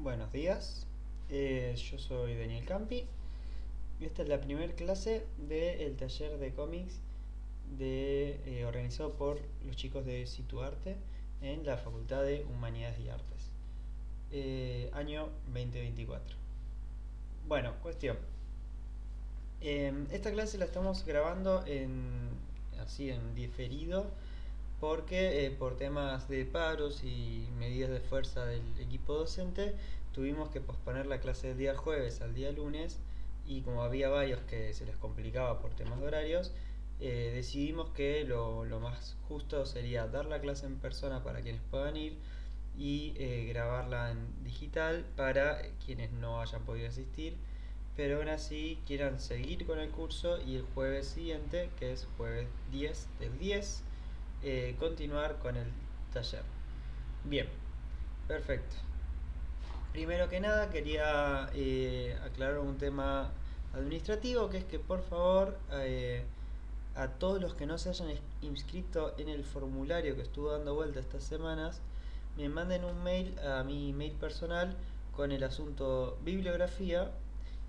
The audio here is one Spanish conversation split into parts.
Buenos días, yo soy Daniel Campi y esta es la primera clase del taller de cómics organizado por los chicos de Situarte en la Facultad de Humanidades y Artes, año 2024. Bueno, cuestión. Esta clase la estamos grabando así en diferido porque por temas de paros y medidas de fuerza del equipo docente tuvimos que posponer la clase del día jueves al día lunes y como había varios que se les complicaba por temas de horarios, decidimos que lo más justo sería dar la clase en persona para quienes puedan ir y grabarla en digital para quienes no hayan podido asistir, pero aún así quieran seguir con el curso y el jueves siguiente, que es jueves 10 del 10, continuar con el taller. Bien, perfecto. Primero que nada quería aclarar un tema administrativo, que es que por favor a todos los que no se hayan inscrito en el formulario que estuvo dando vuelta estas semanas, me manden un mail a mi mail personal con el asunto bibliografía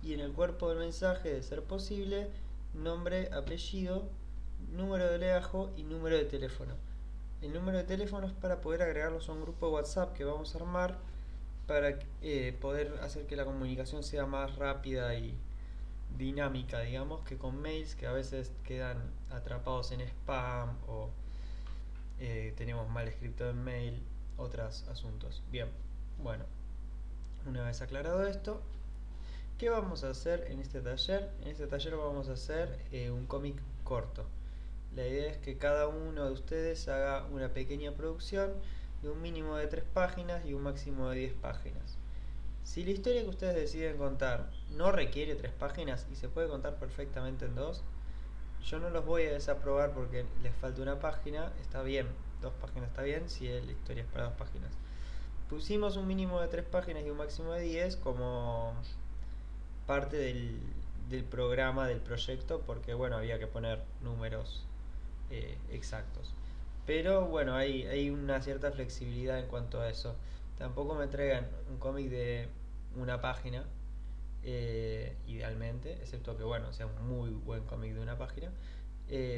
y en el cuerpo del mensaje, de ser posible, nombre, apellido, número de leajo y número de teléfono. El número de teléfono es para poder agregarlos a un grupo de WhatsApp que vamos a armar para poder hacer que la comunicación sea más rápida y dinámica, digamos, que con mails que a veces quedan atrapados en spam o tenemos mal escrito en mail, otros asuntos. Bien, bueno, una vez aclarado esto, ¿qué vamos a hacer en este taller? En este taller vamos a hacer un cómic corto. La idea es que cada uno de ustedes haga una pequeña producción de un mínimo de 3 páginas y un máximo de 10 páginas. Si la historia que ustedes deciden contar no requiere 3 páginas y se puede contar perfectamente en 2, yo no los voy a desaprobar porque les falta una página, está bien, 2 páginas está bien si la historia es para 2 páginas. Pusimos un mínimo de 3 páginas y un máximo de 10 como parte del programa, del proyecto, porque bueno, había que poner números exactos. Pero bueno, hay una cierta flexibilidad en cuanto a eso. Tampoco me traigan un cómic de una página, idealmente, excepto que bueno, sea un muy buen cómic de una página.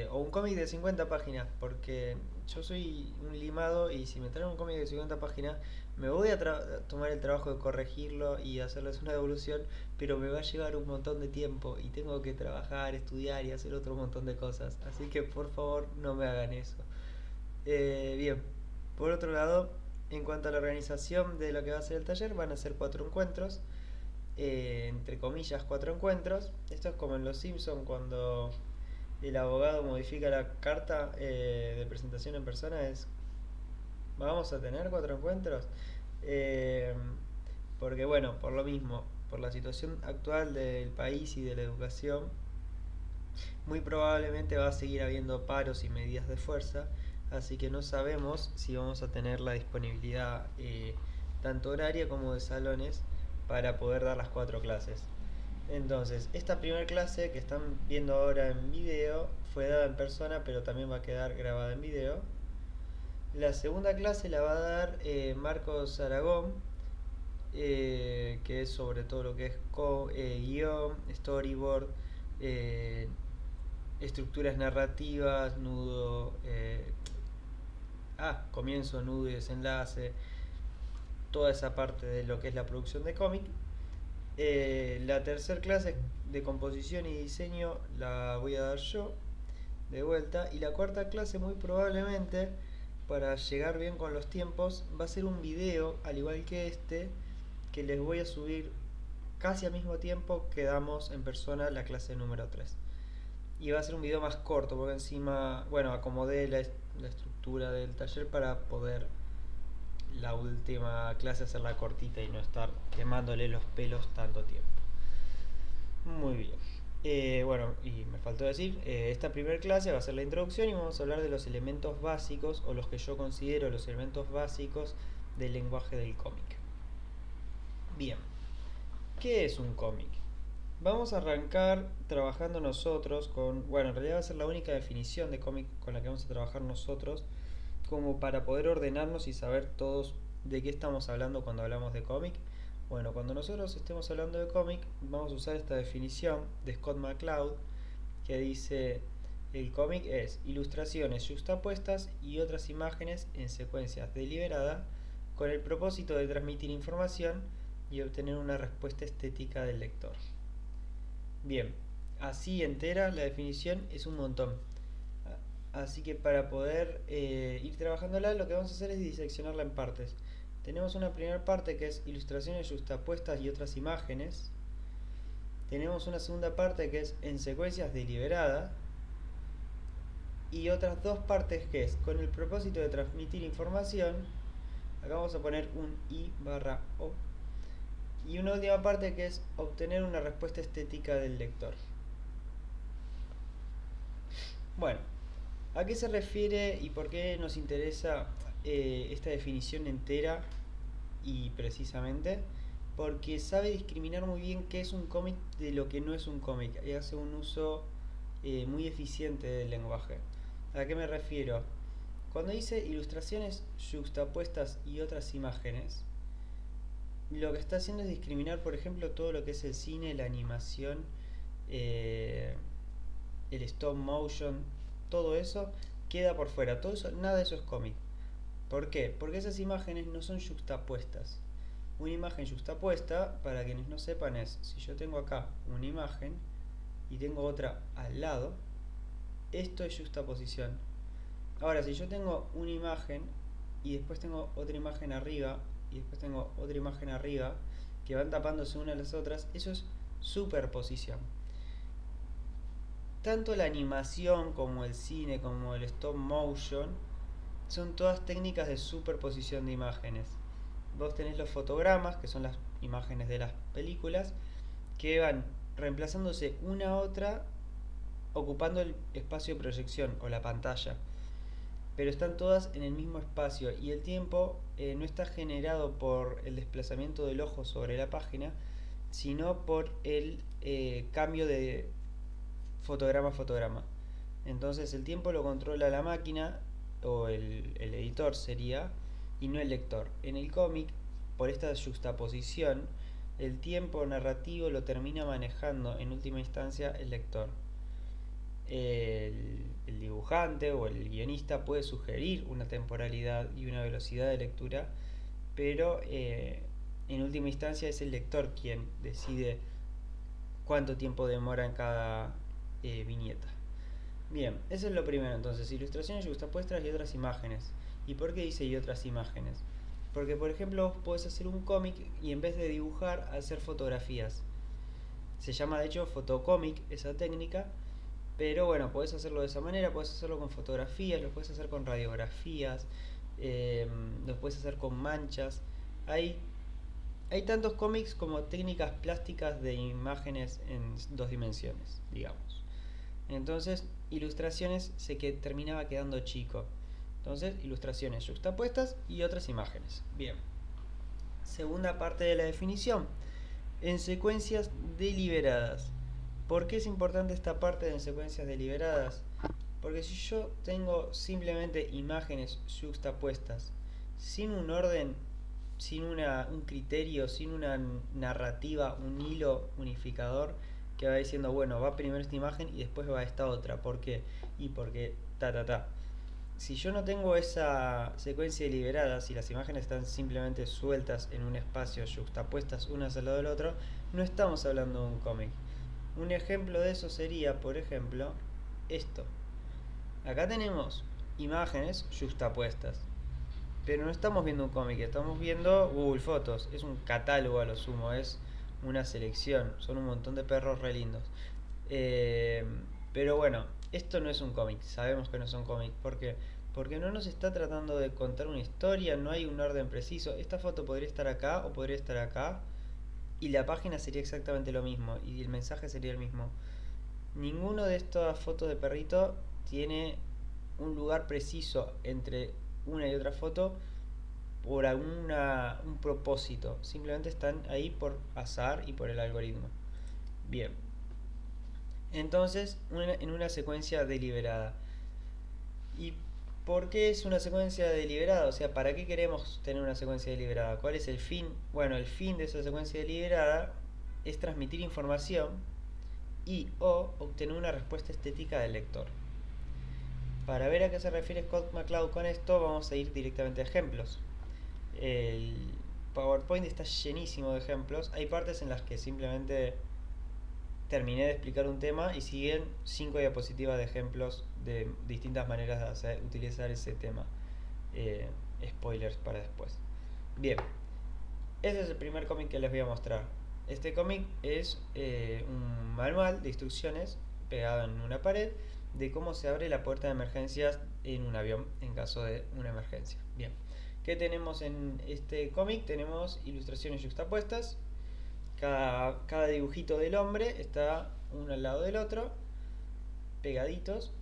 O un cómic de 50 páginas, porque yo soy un limado y si me traen un cómic de 50 páginas, me voy a tomar el trabajo de corregirlo y hacerles una devolución, pero me va a llevar un montón de tiempo y tengo que trabajar, estudiar y hacer otro montón de cosas. Así que por favor no me hagan eso. Bien, por otro lado, en cuanto a la organización de lo que va a ser el taller, van a ser 4 encuentros, entre comillas 4 encuentros. Esto es como en Los Simpson cuando el abogado modifica la carta de presentación en persona, es vamos a tener 4 encuentros. Eh, Porque bueno, por lo mismo, por la situación actual del país y de la educación, muy probablemente va a seguir habiendo paros y medidas de fuerza, así que no sabemos si vamos a tener la disponibilidad tanto horaria como de salones para poder dar las 4 clases. Entonces, esta primera clase que están viendo ahora en video fue dada en persona, pero también va a quedar grabada en video. La segunda clase la va a dar Marcos Aragón, que es sobre todo lo que es guión, storyboard, eh, estructuras narrativas, comienzo, nudo y desenlace, toda esa parte de lo que es la producción de cómic. La tercera clase de composición y diseño la voy a dar yo de vuelta, y la cuarta clase muy probablemente, para llegar bien con los tiempos, va a ser un video al igual que este, que les voy a subir casi al mismo tiempo que damos en persona la clase número 3. Y va a ser un video más corto porque encima, bueno, acomodé la estructura del taller para poder la última clase hacerla cortita y no estar quemándole los pelos tanto tiempo. Muy bien. Bueno, y me faltó decir, esta primera clase va a ser la introducción y vamos a hablar de los elementos básicos o los que yo considero los elementos básicos del lenguaje del cómic. Bien, ¿qué es un cómic? Vamos a arrancar trabajando nosotros con, bueno, en realidad va a ser la única definición de cómic con la que vamos a trabajar nosotros, como para poder ordenarnos y saber todos de qué estamos hablando cuando hablamos de cómic, Bueno, cuando nosotros estemos hablando de cómic, vamos a usar esta definición de Scott McCloud que dice: el cómic es ilustraciones yuxtapuestas y otras imágenes en secuencias deliberadas con el propósito de transmitir información y obtener una respuesta estética del lector. Bien, así entera la definición es un montón. Así que para poder ir trabajándola, lo que vamos a hacer es diseccionarla en partes. Tenemos una primera parte que es ilustraciones yuxtapuestas y otras imágenes. Tenemos una segunda parte que es en secuencias deliberadas. Y otras dos partes que es con el propósito de transmitir información. Acá vamos a poner un I/O. Y una última parte que es obtener una respuesta estética del lector. Bueno, ¿a qué se refiere y por qué nos interesa esta definición entera y precisamente? Porque sabe discriminar muy bien qué es un cómic de lo que no es un cómic y hace un uso muy eficiente del lenguaje. ¿A qué me refiero? Cuando dice ilustraciones yuxtapuestas y otras imágenes, lo que está haciendo es discriminar, por ejemplo, todo lo que es el cine, la animación, el stop motion, todo eso queda por fuera. Todo eso, nada de eso es cómic. ¿Por qué? Porque esas imágenes no son yuxtapuestas. Una imagen yuxtapuesta, para quienes no sepan, es si yo tengo acá una imagen y tengo otra al lado, esto es yuxtaposición. Ahora, si yo tengo una imagen y después tengo otra imagen arriba y después tengo otra imagen arriba que van tapándose una a las otras, eso es superposición. Tanto la animación como el cine como el stop motion son todas técnicas de superposición de imágenes. Vos tenés los fotogramas, que son las imágenes de las películas, que van reemplazándose una a otra ocupando el espacio de proyección o la pantalla, pero están todas en el mismo espacio y el tiempo no está generado por el desplazamiento del ojo sobre la página, sino por el cambio de fotograma a fotograma. Entonces el tiempo lo controla la máquina o el editor sería, y no el lector. En el cómic, por esta juxtaposición, el tiempo narrativo lo termina manejando en última instancia el lector. El dibujante o el guionista puede sugerir una temporalidad y una velocidad de lectura, pero en última instancia es el lector quien decide cuánto tiempo demora en cada viñeta. Bien, eso es lo primero. Entonces, ilustraciones yuxtapuestas y otras imágenes. ¿Y por qué dice y otras imágenes? Porque, por ejemplo, vos podés hacer un cómic y en vez de dibujar, hacer fotografías. Se llama de hecho fotocómic esa técnica, pero bueno, podés hacerlo de esa manera, podés hacerlo con fotografías, lo podés hacer con radiografías, lo podés hacer con manchas. Hay tantos cómics como técnicas plásticas de imágenes en dos dimensiones, digamos. Entonces, ilustraciones terminaba quedando chico. Entonces, ilustraciones yuxtapuestas y otras imágenes. Bien. Segunda parte de la definición. En secuencias deliberadas. ¿Por qué es importante esta parte de en secuencias deliberadas? Porque si yo tengo simplemente imágenes yuxtapuestas, sin un orden, sin un criterio, sin una narrativa, un hilo unificador que va diciendo, bueno, va primero esta imagen y después va esta otra. ¿Por qué? Y porque si yo no tengo esa secuencia deliberada, si las imágenes están simplemente sueltas en un espacio, yuxtapuestas unas al lado del otro, no estamos hablando de un cómic. Un ejemplo de eso sería, por ejemplo, esto. Acá tenemos imágenes yuxtapuestas, pero no estamos viendo un cómic, estamos viendo Google Fotos. Es un catálogo a lo sumo, es una selección, son un montón de perros re lindos. Pero bueno, esto no es un cómic, sabemos que no es un cómic. ¿Por qué? Porque no nos está tratando de contar una historia, no hay un orden preciso. Esta foto podría estar acá o podría estar acá y la página sería exactamente lo mismo y el mensaje sería el mismo. Ninguno de estas fotos de perrito tiene un lugar preciso entre una y otra foto por un propósito. Simplemente están ahí por azar y por el algoritmo. Bien. Entonces, en una secuencia deliberada. ¿Y ¿Por qué es una secuencia deliberada? O sea, ¿para qué queremos tener una secuencia deliberada? ¿Cuál es el fin? Bueno, el fin de esa secuencia deliberada es transmitir información y o obtener una respuesta estética del lector. Para ver a qué se refiere Scott McCloud con esto, vamos a ir directamente a ejemplos. El PowerPoint está llenísimo de ejemplos. Hay partes en las que simplemente terminé de explicar un tema y siguen 5 diapositivas de ejemplos de distintas maneras de utilizar ese tema. Eh, Spoilers para después. Bien, ese es el primer cómic que les voy a mostrar. Este cómic es un manual de instrucciones pegado en una pared de cómo se abre la puerta de emergencias en un avión en caso de una emergencia. Bien, ¿qué tenemos en este cómic? Tenemos ilustraciones yuxtapuestas. Cada dibujito del hombre está uno al lado del otro, pegaditos,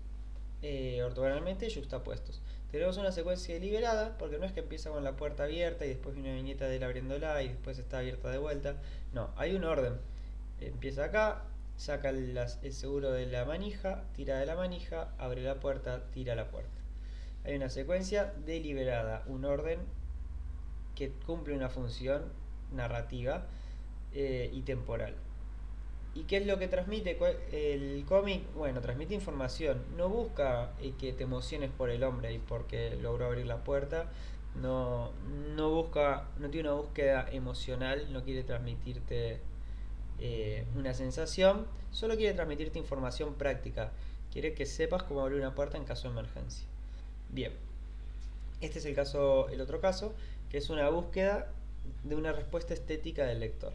ortogonalmente yuxtapuestos. Tenemos una secuencia deliberada, porque no es que empieza con la puerta abierta y después viene una viñeta de él abriéndola y después está abierta de vuelta. No, hay un orden. Empieza acá, saca el seguro de la manija, tira de la manija, abre la puerta, tira la puerta. Hay una secuencia deliberada, un orden que cumple una función narrativa y temporal. ¿Y qué es lo que transmite el cómic? Bueno, transmite información. No busca que te emociones por el hombre y porque logró abrir la puerta. No, no tiene una búsqueda emocional, no quiere transmitirte una sensación, solo quiere transmitirte información práctica. Quiere que sepas cómo abrir una puerta en caso de emergencia. Bien, este es el otro caso, que es una búsqueda de una respuesta estética del lector.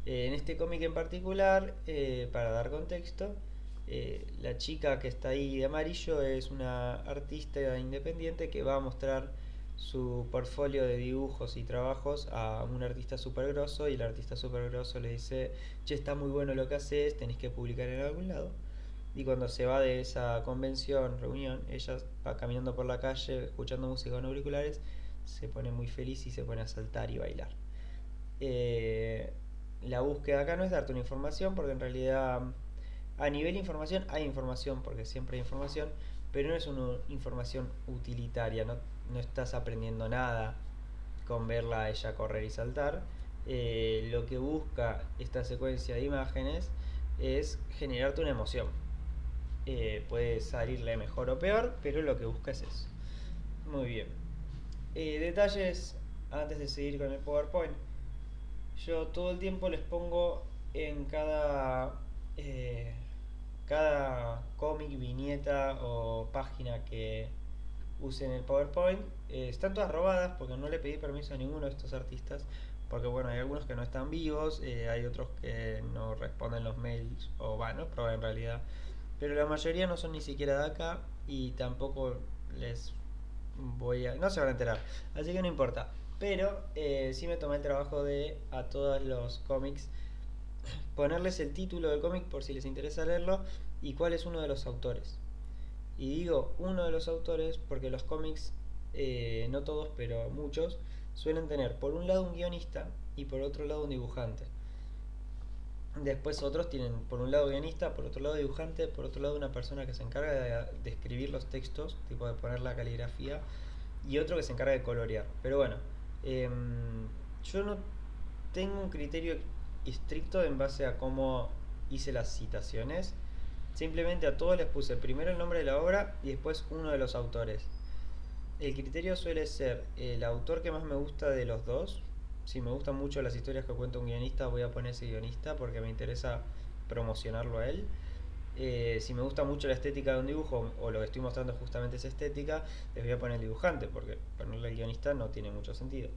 En este cómic en particular, para dar contexto, la chica que está ahí de amarillo es una artista independiente que va a mostrar su portfolio de dibujos y trabajos a un artista super grosso y el artista super grosso le dice, che, está muy bueno lo que haces, tenés que publicar en algún lado. Y cuando se va de esa convención, reunión, ella va caminando por la calle escuchando música con auriculares, se pone muy feliz y se pone a saltar y bailar. Eh, la búsqueda acá no es darte una información, porque en realidad a nivel información hay información, porque siempre hay información, pero no es una información utilitaria, no estás aprendiendo nada con verla a ella correr y saltar. Lo que busca esta secuencia de imágenes es generarte una emoción. Puede salirle mejor o peor, pero lo que busca es eso. Muy bien. Detalles antes de seguir con el PowerPoint. Yo todo el tiempo les pongo en cada cómic, viñeta o página que usen el PowerPoint. Están todas robadas porque no le pedí permiso a ninguno de estos artistas. Porque bueno, hay algunos que no están vivos, hay otros que no responden los mails, o bueno, pero en realidad. Pero la mayoría no son ni siquiera de acá y tampoco les no se van a enterar, así que no importa. Pero sí me tomé el trabajo de a todos los cómics ponerles el título del cómic por si les interesa leerlo y cuál es uno de los autores. Y digo uno de los autores porque los cómics, no todos, pero muchos, suelen tener por un lado un guionista y por otro lado un dibujante. Después otros tienen por un lado guionista, por otro lado dibujante, por otro lado una persona que se encarga de escribir los textos, tipo de poner la caligrafía, y otro que se encarga de colorear. Pero bueno, yo no tengo un criterio estricto en base a cómo hice las citaciones. Simplemente a todos les puse primero el nombre de la obra y después uno de los autores. El criterio suele ser el autor que más me gusta de los dos. Si me gustan mucho las historias que cuenta un guionista, voy a poner ese guionista porque me interesa promocionarlo a él. Si me gusta mucho la estética de un dibujo o lo que estoy mostrando justamente es estética, les voy a poner el dibujante porque ponerle el guionista no tiene mucho sentido.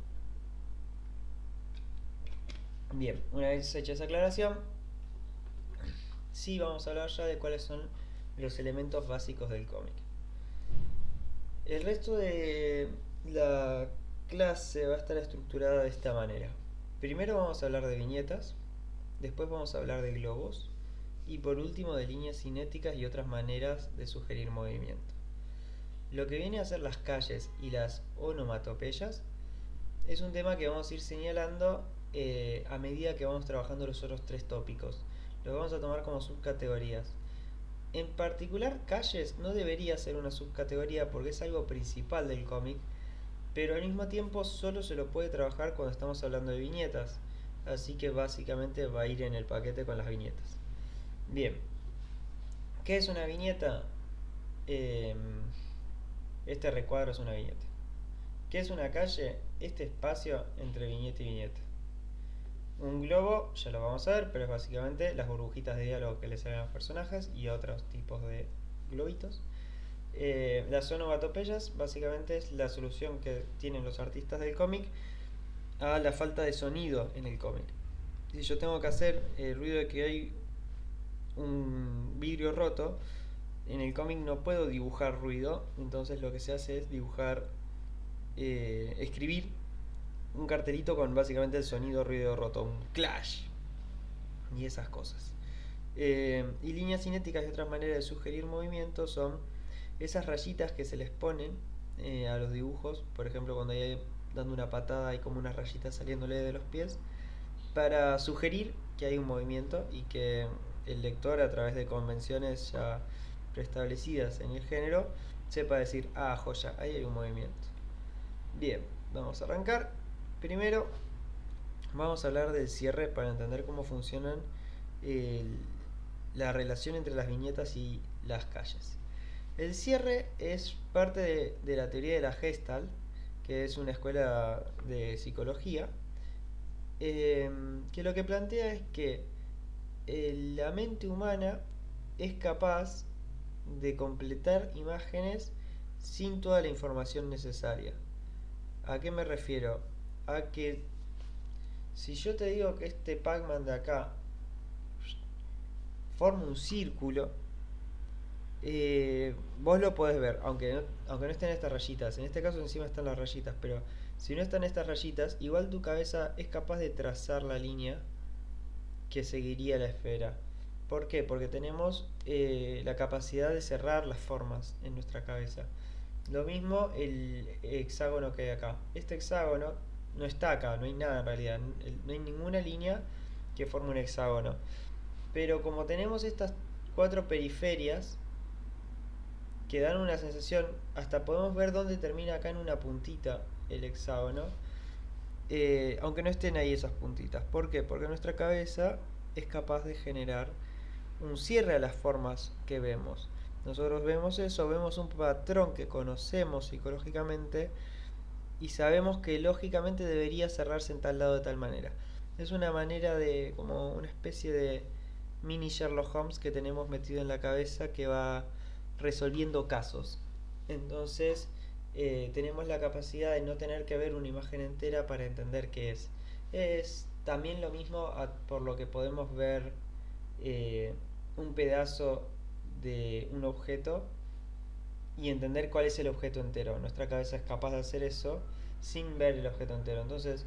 Bien, una vez hecha esa aclaración, sí vamos a hablar ya de cuáles son los elementos básicos del cómic. El resto de la clase va a estar estructurada de esta manera. Primero vamos a hablar de viñetas, después vamos a hablar de globos y por último de líneas cinéticas y otras maneras de sugerir movimiento. Lo que viene a ser las calles y las onomatopeyas es un tema que vamos a ir señalando a medida que vamos trabajando los otros tres tópicos. Los vamos a tomar como subcategorías. En particular, calles no debería ser una subcategoría porque es algo principal del cómic, pero al mismo tiempo solo se lo puede trabajar cuando estamos hablando de viñetas. Así que básicamente va a ir en el paquete con las viñetas. Bien, ¿qué es una viñeta? Em, este recuadro es una viñeta. ¿Qué es una calle? Este espacio entre viñeta y viñeta. Un globo, ya lo vamos a ver, pero es básicamente las burbujitas de diálogo que le salen a los personajes y otros tipos de globitos. Las onomatopeyas básicamente es la solución que tienen los artistas del cómic a la falta de sonido en el cómic. Si yo tengo que hacer el ruido de que hay un vidrio roto, en el cómic no puedo dibujar ruido, entonces lo que se hace es dibujar, escribir un cartelito con básicamente el sonido ruido roto, un clash y esas cosas. Y líneas cinéticas y otras maneras de sugerir movimiento son esas rayitas que se les ponen a los dibujos, por ejemplo cuando hay dando una patada hay como unas rayitas saliéndole de los pies, para sugerir que hay un movimiento y que el lector a través de convenciones ya preestablecidas en el género sepa decir, ah, joya, ahí hay un movimiento. Bien, vamos a arrancar. Primero vamos a hablar del cierre para entender cómo funcionan el- la relación entre las viñetas y las calles. El cierre es parte de la teoría de la Gestalt, que es una escuela de psicología, que lo que plantea es que la mente humana es capaz de completar imágenes sin toda la información necesaria. ¿A qué me refiero? A que si yo te digo que este Pac-Man de acá forma un círculo, vos lo podés ver, aunque no estén estas rayitas. En este caso encima están las rayitas, pero si no están estas rayitas, igual tu cabeza es capaz de trazar la línea que seguiría la esfera. ¿Por qué? Porque tenemos la capacidad de cerrar las formas en nuestra cabeza. Lo mismo el hexágono que hay acá. Este hexágono no está acá, no hay nada en realidad. No hay ninguna línea que forme un hexágono. Pero como tenemos estas cuatro periferias que dan una sensación, hasta podemos ver dónde termina acá en una puntita el hexágono, aunque no estén ahí esas puntitas. ¿Por qué? Porque nuestra cabeza es capaz de generar un cierre a las formas que vemos. Nosotros vemos eso, vemos un patrón que conocemos psicológicamente y sabemos que lógicamente debería cerrarse en tal lado de tal manera. Es una manera de, como una especie de mini Sherlock Holmes que tenemos metido en la cabeza que va resolviendo casos. Entonces, tenemos la capacidad de no tener que ver una imagen entera para entender qué es. Es también lo mismo por lo que podemos ver un pedazo de un objeto y entender cuál es el objeto entero. Nuestra cabeza es capaz de hacer eso sin ver el objeto entero. Entonces,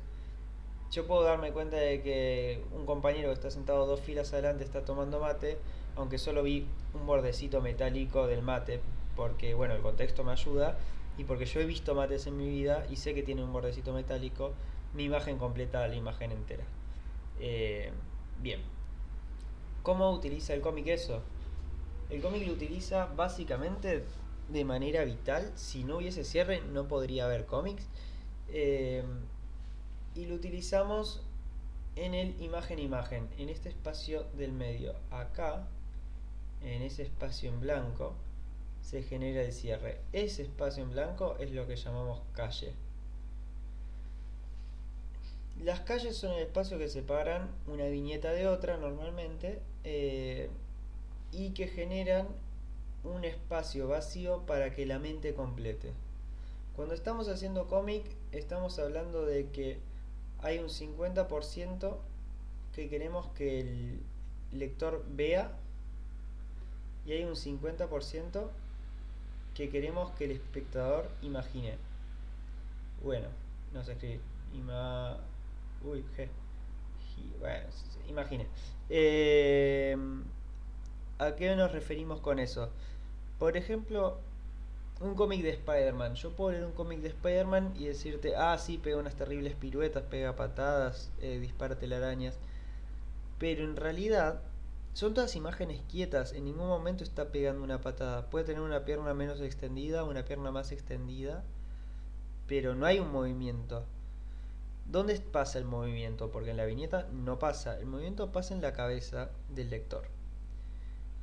yo puedo darme cuenta de que un compañero que está sentado dos filas adelante está tomando mate, aunque solo vi un bordecito metálico del mate, porque bueno, el contexto me ayuda y porque yo he visto mates en mi vida y sé que tiene un bordecito metálico, mi imagen completa la imagen entera. Eh, Bien, ¿cómo utiliza el cómic eso? El cómic lo utiliza básicamente de manera vital. Si no hubiese cierre, no podría haber cómics. Eh, y lo utilizamos en el imagen-imagen, en este espacio del medio. Acá, en ese espacio en blanco, se genera el cierre. Ese espacio en blanco es lo que llamamos calle. Las calles son el espacio que separan una viñeta de otra normalmente, y que generan un espacio vacío para que la mente complete. Cuando estamos haciendo cómic, estamos hablando de que hay un 50% que queremos que el lector vea y hay un 50% que queremos que el espectador imagine. Bueno, no sé escribir. Uy, G. Bueno, imagine. Eh, ¿A qué nos referimos con eso? Por ejemplo, un cómic de Spider-Man. Yo puedo leer un cómic de Spider-Man y decirte, ah, sí, pega unas terribles piruetas, pega patadas, dispara telarañas. Pero en realidad, son todas imágenes quietas, en ningún momento está pegando una patada. Puede tener una pierna menos extendida, una pierna más extendida, pero no hay un movimiento. ¿Dónde pasa el movimiento? Porque en la viñeta no pasa. El movimiento pasa en la cabeza del lector.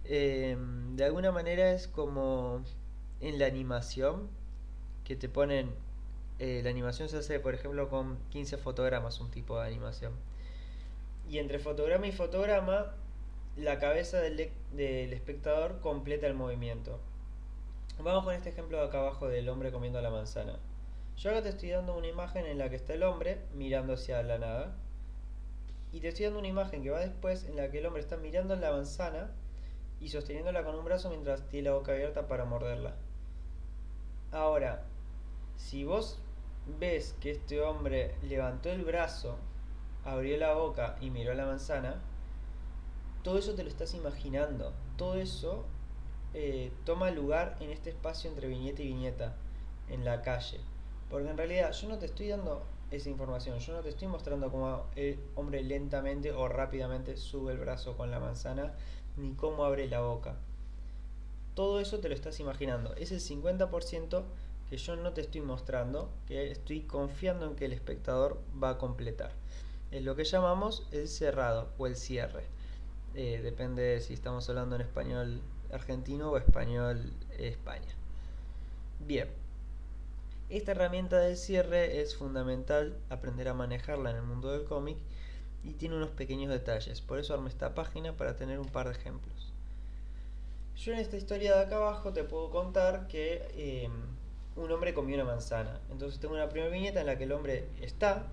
De alguna manera es como en la animación, que te ponen... la animación se hace, por ejemplo, con 15 fotogramas, un tipo de animación. Y entre fotograma y fotograma, la cabeza del espectador completa el movimiento. Vamos con este ejemplo de acá abajo del hombre comiendo la manzana. Yo acá te estoy dando una imagen en la que está el hombre mirando hacia la nada. Y te estoy dando una imagen que va después en la que el hombre está mirando la manzana y sosteniéndola con un brazo mientras tiene la boca abierta para morderla. Ahora, si vos ves que este hombre levantó el brazo, abrió la boca y miró la manzana, todo eso te lo estás imaginando. Todo eso toma lugar en este espacio entre viñeta y viñeta, en la calle. Porque en realidad yo no te estoy dando esa información, yo no te estoy mostrando cómo el hombre lentamente o rápidamente sube el brazo con la manzana, ni cómo abre la boca. Todo eso te lo estás imaginando. Es el 50% que yo no te estoy mostrando, que estoy confiando en que el espectador va a completar. Es lo que llamamos el cerrado o el cierre. Depende de si estamos hablando en español argentino o español España. Bien, esta herramienta del cierre es fundamental aprender a manejarla en el mundo del cómic y tiene unos pequeños detalles. Por eso armé esta página para tener un par de ejemplos. Yo en esta historia de acá abajo te puedo contar que un hombre comió una manzana. Entonces tengo una primera viñeta en la que el hombre está.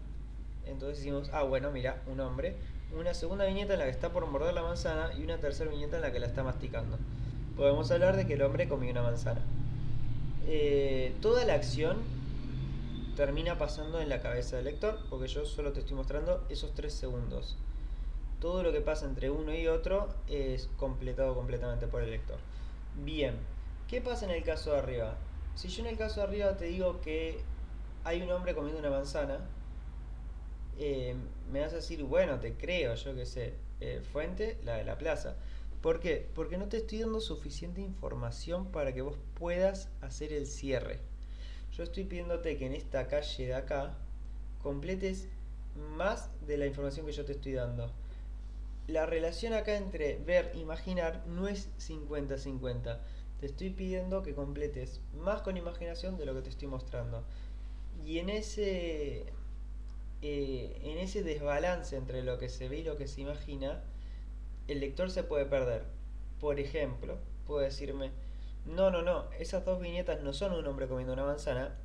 Entonces decimos, ah bueno, mira, un hombre. Una segunda viñeta en la que está por morder la manzana y una tercera viñeta en la que la está masticando. Podemos hablar de que el hombre comió una manzana. Toda la acción termina pasando en la cabeza del lector, porque yo solo te estoy mostrando esos 3 segundos. Todo lo que pasa entre uno y otro es completado completamente por el lector. Bien, ¿qué pasa en el caso de arriba? Si yo en el caso de arriba te digo que hay un hombre comiendo una manzana, me vas a decir, bueno, te creo, yo qué sé, fuente, la de la plaza. ¿Por qué? Porque no te estoy dando suficiente información para que vos puedas hacer el cierre. Yo estoy pidiéndote que en esta calle de acá completes más de la información que yo te estoy dando. La relación acá entre ver e imaginar no es 50-50. Te estoy pidiendo que completes más con imaginación de lo que te estoy mostrando. Y en ese desbalance entre lo que se ve y lo que se imagina, el lector se puede perder. Por ejemplo, puede decirme, no, esas dos viñetas no son un hombre comiendo una manzana,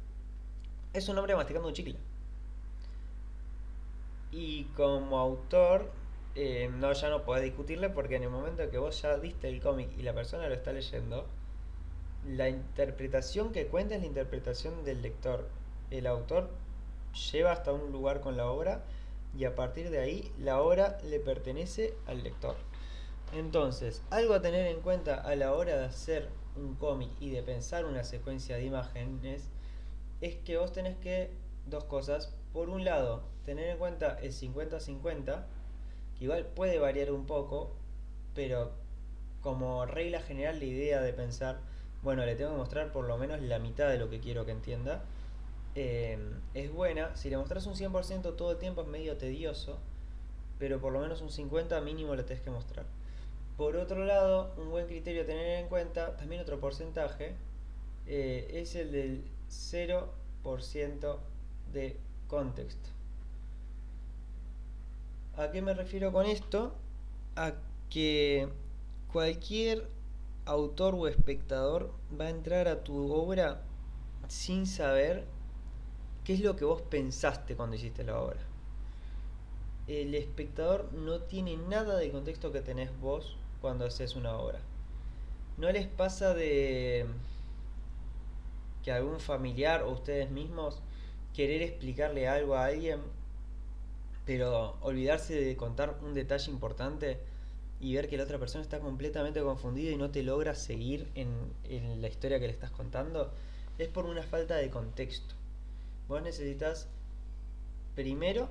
es un hombre masticando un chicle. Y como autor, no, ya no podés discutirle porque en el momento que vos ya diste el cómic y la persona lo está leyendo, la interpretación que cuenta es la interpretación del lector. El autor lleva hasta un lugar con la obra y a partir de ahí la obra le pertenece al lector. Entonces, algo a tener en cuenta a la hora de hacer un cómic y de pensar una secuencia de imágenes es que vos tenés que, dos cosas, por un lado, tener en cuenta el 50-50, que igual puede variar un poco, pero como regla general la idea de pensar, bueno, le tengo que mostrar por lo menos la mitad de lo que quiero que entienda, es buena. Si le mostras un 100% todo el tiempo es medio tedioso, pero por lo menos un 50% mínimo le tenés que mostrar. Por otro lado, un buen criterio a tener en cuenta, también otro porcentaje, es el del 0% de contexto. ¿A qué me refiero con esto? A que cualquier autor o espectador va a entrar a tu obra sin saber qué es lo que vos pensaste cuando hiciste la obra. El espectador no tiene nada de contexto que tenés vos cuando haces una obra. ¿No les pasa de que algún familiar o ustedes mismos querer explicarle algo a alguien, pero olvidarse de contar un detalle importante y ver que la otra persona está completamente confundida y no te logra seguir en la historia que le estás contando? Es por una falta de contexto. Vos necesitas primero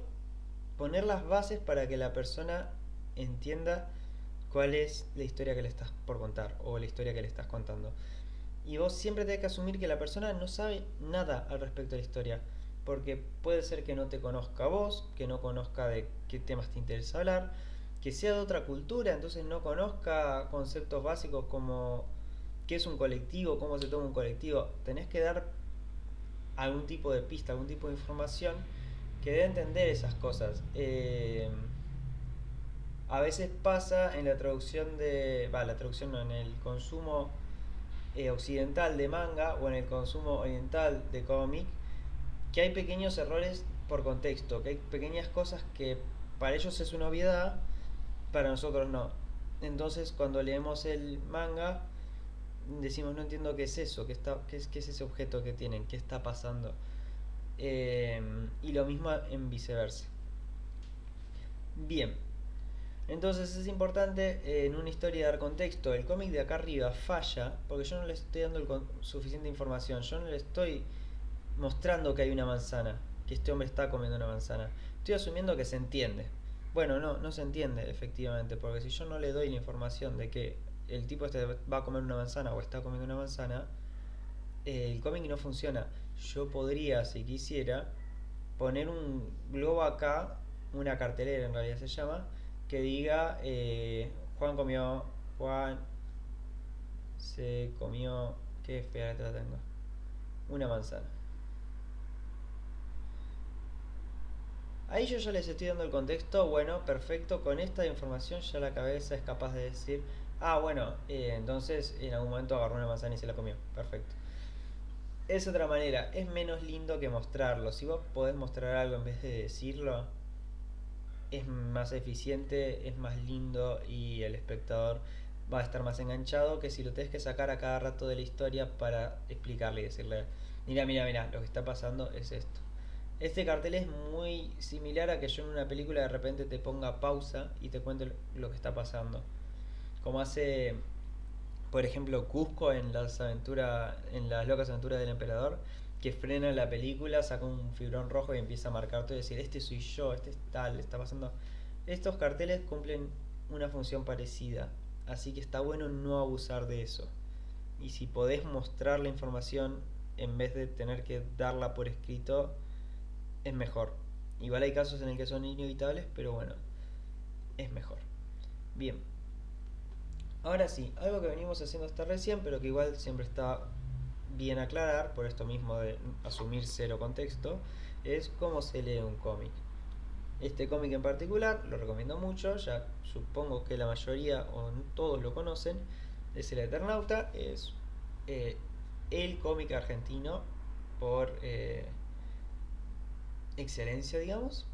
poner las bases para que la persona entienda cuál es la historia que le estás por contar o la historia que le estás contando. Y vos siempre tenés que asumir que la persona no sabe nada al respecto de la historia. Porque puede ser que no te conozca a vos, que no conozca de qué temas te interesa hablar, que sea de otra cultura, entonces no conozca conceptos básicos como qué es un colectivo, cómo se toma un colectivo. Tenés que dar algún tipo de pista, algún tipo de información que dé a entender esas cosas. A veces pasa en la traducción la traducción no, en el consumo occidental de manga o en el consumo oriental de cómic, que hay pequeños errores por contexto, que hay pequeñas cosas que para ellos es una obviedad, para nosotros no. Entonces cuando leemos el manga decimos no entiendo qué es eso, qué es ese objeto que tienen, qué está pasando. Y lo mismo en viceversa. Bien, entonces es importante en una historia dar contexto. El cómic de acá arriba falla porque yo no le estoy dando suficiente información. Yo no le estoy mostrando que hay una manzana, que este hombre está comiendo una manzana. Estoy asumiendo que se entiende. Bueno, no se entiende efectivamente, porque si yo no le doy la información de que el tipo este va a comer una manzana o está comiendo una manzana, el cómic no funciona. Yo podría, si quisiera, poner un globo acá, una cartelera en realidad se llama, que diga Juan se comió, qué fea letra tengo, una manzana. Ahí yo ya les estoy dando el contexto, bueno, perfecto, con esta información ya la cabeza es capaz de decir, ah, bueno, entonces en algún momento agarró una manzana y se la comió, perfecto. Es otra manera, es menos lindo que mostrarlo. Si vos podés mostrar algo en vez de decirlo, es más eficiente, es más lindo y el espectador va a estar más enganchado que si lo tenés que sacar a cada rato de la historia para explicarle y decirle, mira, lo que está pasando es esto. Este cartel es muy similar a que yo en una película de repente te ponga pausa y te cuente lo que está pasando. Como hace, por ejemplo, Cusco en las locas aventuras del emperador, que frena la película, saca un fibrón rojo y empieza a marcar todo y decir, este soy yo, este es tal, está pasando. Estos carteles cumplen una función parecida, así que está bueno no abusar de eso. Y si podés mostrar la información en vez de tener que darla por escrito, es mejor. Igual hay casos en el que son inevitables, pero bueno, es mejor. Bien, ahora sí, algo que venimos haciendo hasta recién, pero que igual siempre está bien aclarar, por esto mismo de asumir cero contexto, es cómo se lee un cómic. Este cómic en particular lo recomiendo mucho, ya supongo que la mayoría o todos lo conocen, es El Eternauta, es eh, el cómic argentino por excelencia, digamos,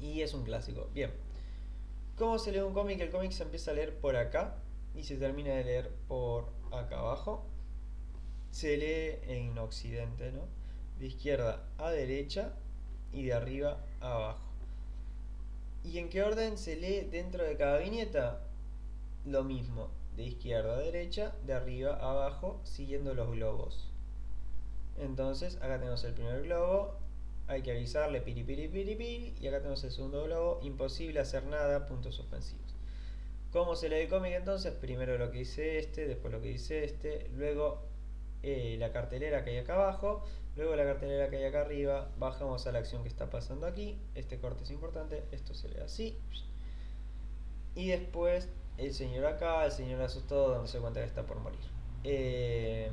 y es un clásico. Bien, ¿cómo se lee un cómic? El cómic se empieza a leer por acá y se termina de leer por acá abajo. Se lee en occidente, ¿no? De izquierda a derecha y de arriba a abajo. ¿Y en qué orden se lee dentro de cada viñeta? Lo mismo, de izquierda a derecha, de arriba a abajo, siguiendo los globos. Entonces, acá tenemos el primer globo, hay que avisarle piri piri piri piri, y acá tenemos el segundo globo, imposible hacer nada, puntos suspensivos. ¿Cómo se lee el cómic entonces? Primero lo que dice este, después lo que dice este, luego la cartelera que hay acá abajo, luego la cartelera que hay acá arriba, bajamos a la acción que está pasando aquí, este corte es importante, esto se lee así, y después el señor acá, el señor asustado dándose cuenta que está por morir. Eh,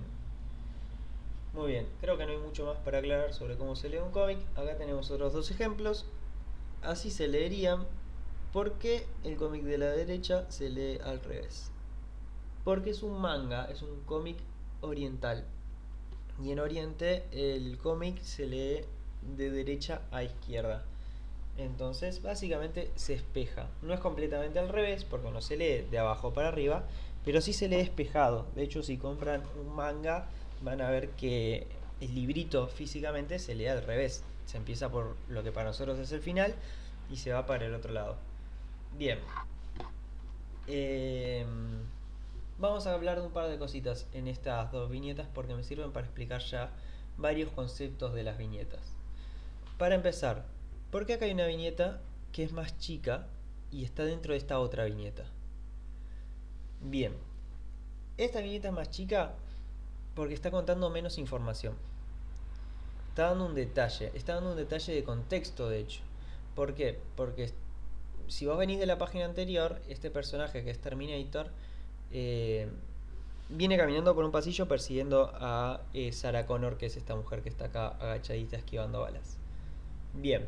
Muy bien, creo que no hay mucho más para aclarar sobre cómo se lee un cómic. Acá tenemos otros dos ejemplos. Así se leerían. ¿Por qué el cómic de la derecha se lee al revés? Porque es un manga, es un cómic oriental. Y en Oriente el cómic se lee de derecha a izquierda. Entonces básicamente se espeja. No es completamente al revés porque no se lee de abajo para arriba, pero sí se lee espejado. De hecho, si compran un manga van a ver que el librito físicamente se lee al revés. Se empieza por lo que para nosotros es el final y se va para el otro lado. Bien. Eh, Vamos a hablar de un par de cositas en estas dos viñetas porque me sirven para explicar ya varios conceptos de las viñetas. Para empezar, ¿por qué acá hay una viñeta que es más chica y está dentro de esta otra viñeta? Bien, esta viñeta es más chica porque está contando menos información. Está dando un detalle de contexto, de hecho. ¿Por qué? Porque si vos venís de la página anterior, este personaje que es Terminator eh, viene caminando por un pasillo persiguiendo a Sarah Connor, que es esta mujer que está acá agachadita esquivando balas. Bien,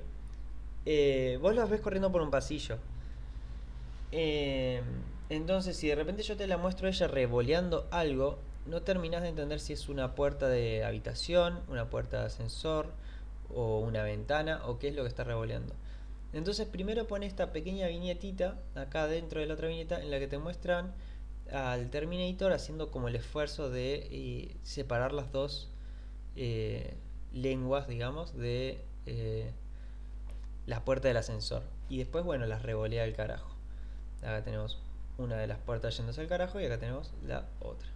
vos los ves corriendo por un pasillo. Eh, entonces, si de repente yo te la muestro a ella revoleando algo, no terminás de entender si es una puerta de habitación, una puerta de ascensor, o una ventana, o qué es lo que está revoleando. Entonces, primero pone esta pequeña viñetita, acá dentro de la otra viñeta, en la que te muestran al Terminator haciendo como el esfuerzo de separar las dos eh, lenguas, digamos, de la puerta del ascensor. Y después, bueno, las revolea al carajo. Acá tenemos una de las puertas yéndose al carajo y acá tenemos la otra.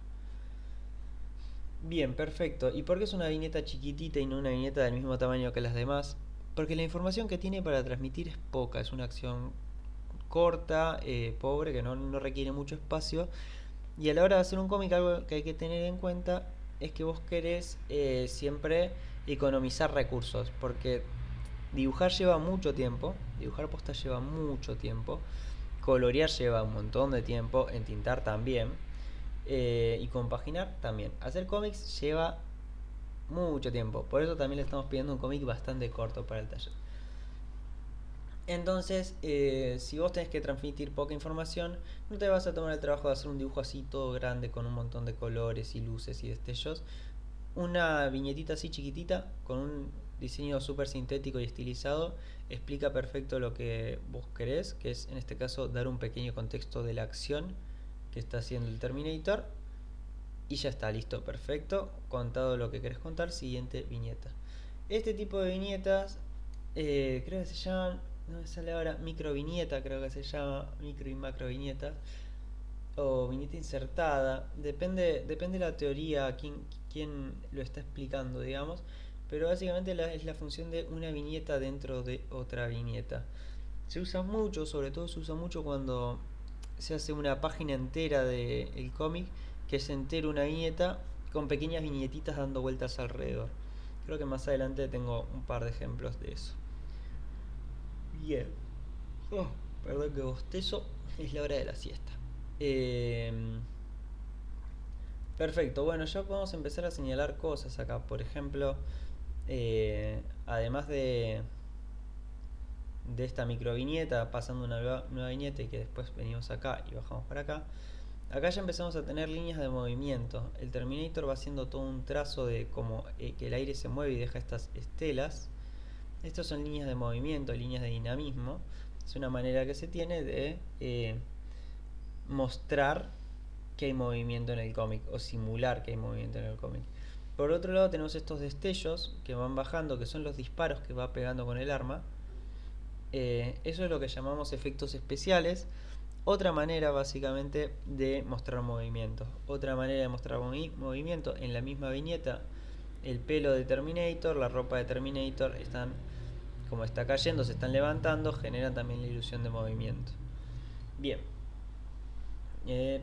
Bien, perfecto. ¿Y por qué es una viñeta chiquitita y no una viñeta del mismo tamaño que las demás? Porque la información que tiene para transmitir es poca, es una acción corta, pobre, que no requiere mucho espacio. Y a la hora de hacer un cómic, algo que hay que tener en cuenta es que vos querés siempre economizar recursos, porque dibujar lleva mucho tiempo, dibujar posta lleva mucho tiempo, colorear lleva un montón de tiempo, entintar también, y compaginar también. Hacer cómics lleva mucho tiempo, por eso también le estamos pidiendo un cómic bastante corto para el taller. Entonces, si vos tenés que transmitir poca información, no te vas a tomar el trabajo de hacer un dibujo así todo grande con un montón de colores y luces y destellos. Una viñetita así chiquitita, con un diseño súper sintético y estilizado, explica perfecto lo que vos querés, que es en este caso dar un pequeño contexto de la acción que está haciendo el Terminator. Y ya está, listo, perfecto, contado lo que querés contar, siguiente viñeta. Este tipo de viñetas, creo que se llaman, no me sale ahora, micro viñeta, creo que se llama, micro y macro viñetas, o viñeta insertada, depende de la teoría, quién lo está explicando, digamos, pero básicamente es la función de una viñeta dentro de otra viñeta. Se usa mucho, sobre todo se usa mucho cuando se hace una página entera del cómic, que es entero una viñeta, con pequeñas viñetitas dando vueltas alrededor. Creo que más adelante tengo un par de ejemplos de eso. Bien. Oh, perdón que bostezo, es la hora de la siesta. Eh, Perfecto, bueno, ya podemos empezar a señalar cosas acá. Por ejemplo, además de esta microviñeta, pasando una nueva viñeta y que después venimos acá y bajamos para acá, acá ya empezamos a tener líneas de movimiento. El Terminator va haciendo todo un trazo de como que el aire se mueve y deja estas estelas. Estas son líneas de movimiento, líneas de dinamismo. Es una manera que se tiene de mostrar que hay movimiento en el cómic o simular que hay movimiento en el cómic. Por otro lado tenemos estos destellos que van bajando, que son los disparos que va pegando con el arma. Eso es lo que llamamos efectos especiales. Otra manera básicamente de mostrar movimiento. Otra manera de mostrar movimiento en la misma viñeta. El pelo de Terminator, la ropa de Terminator están, como está cayendo, se están levantando, generan también la ilusión de movimiento. Bien.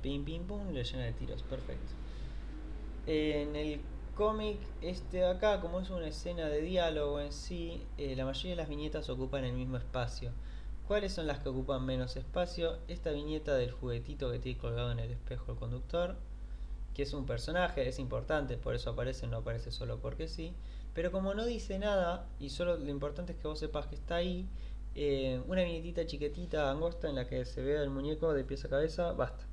Pim pim pum, le llena de tiros, perfecto. En el cómic este de acá, como es una escena de diálogo en sí, la mayoría de las viñetas ocupan el mismo espacio. ¿Cuáles son las que ocupan menos espacio? Esta viñeta del juguetito que tiene colgado en el espejo el conductor, que es un personaje, es importante, por eso aparece, no aparece solo porque sí. Pero como no dice nada, y solo lo importante es que vos sepas que está ahí, una viñetita chiquitita, angosta, en la que se ve el muñeco de pies a cabeza, basta.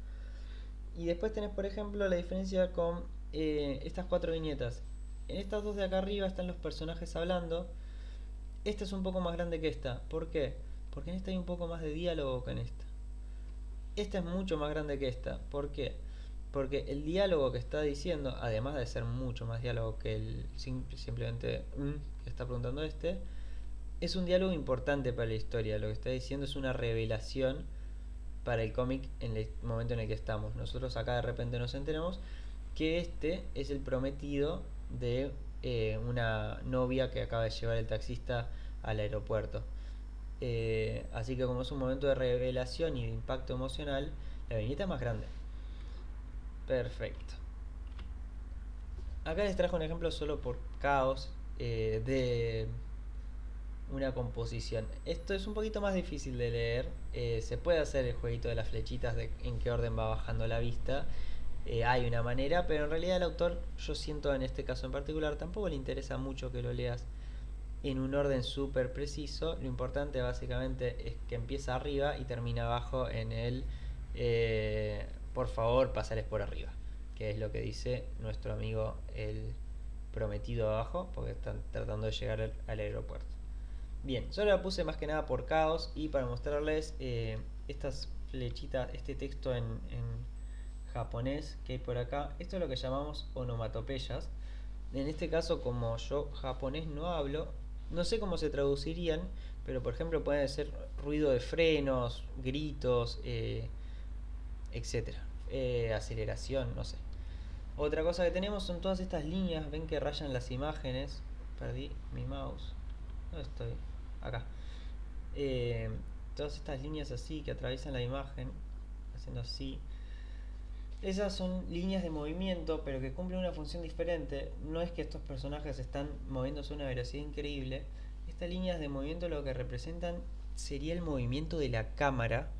Y después tenés, por ejemplo, la diferencia con estas cuatro viñetas. En estas dos de acá arriba están los personajes hablando. Esta es un poco más grande que esta. ¿Por qué? Porque en esta hay un poco más de diálogo que en esta. Esta es mucho más grande que esta. ¿Por qué? Porque el diálogo que está diciendo, además de ser mucho más diálogo que el simplemente que está preguntando este, es un diálogo importante para la historia. Lo que está diciendo es una revelación para el cómic en el momento en el que estamos. Nosotros acá de repente nos enteramos que este es el prometido de una novia que acaba de llevar el taxista al aeropuerto. Así que como es un momento de revelación y de impacto emocional, la viñeta es más grande. Perfecto. Acá les trajo un ejemplo solo por caos de una composición. Esto es un poquito más difícil de leer. Se puede hacer el jueguito de las flechitas de en qué orden va bajando la vista. Hay una manera, pero en realidad el autor, yo siento en este caso en particular, tampoco le interesa mucho que lo leas en un orden súper preciso. Lo importante básicamente es que empieza arriba y termina abajo en el por favor pasales por arriba, que es lo que dice nuestro amigo el prometido abajo, porque están tratando de llegar al aeropuerto. Bien, solo la puse más que nada por caos y para mostrarles estas flechitas, este texto en japonés que hay por acá. Esto es lo que llamamos onomatopeyas. En este caso, como yo japonés no hablo, no sé cómo se traducirían, pero por ejemplo pueden ser ruido de frenos, gritos, etcétera, aceleración, no sé. Otra cosa que tenemos son todas estas líneas, ven que rayan las imágenes. Perdí mi mouse. ¿Dónde estoy? Acá. Eh, Todas estas líneas así que atraviesan la imagen, haciendo así. Esas son líneas de movimiento, pero que cumplen una función diferente. No es que estos personajes están moviéndose a una velocidad increíble. Estas líneas de movimiento lo que representan sería el movimiento de la cámara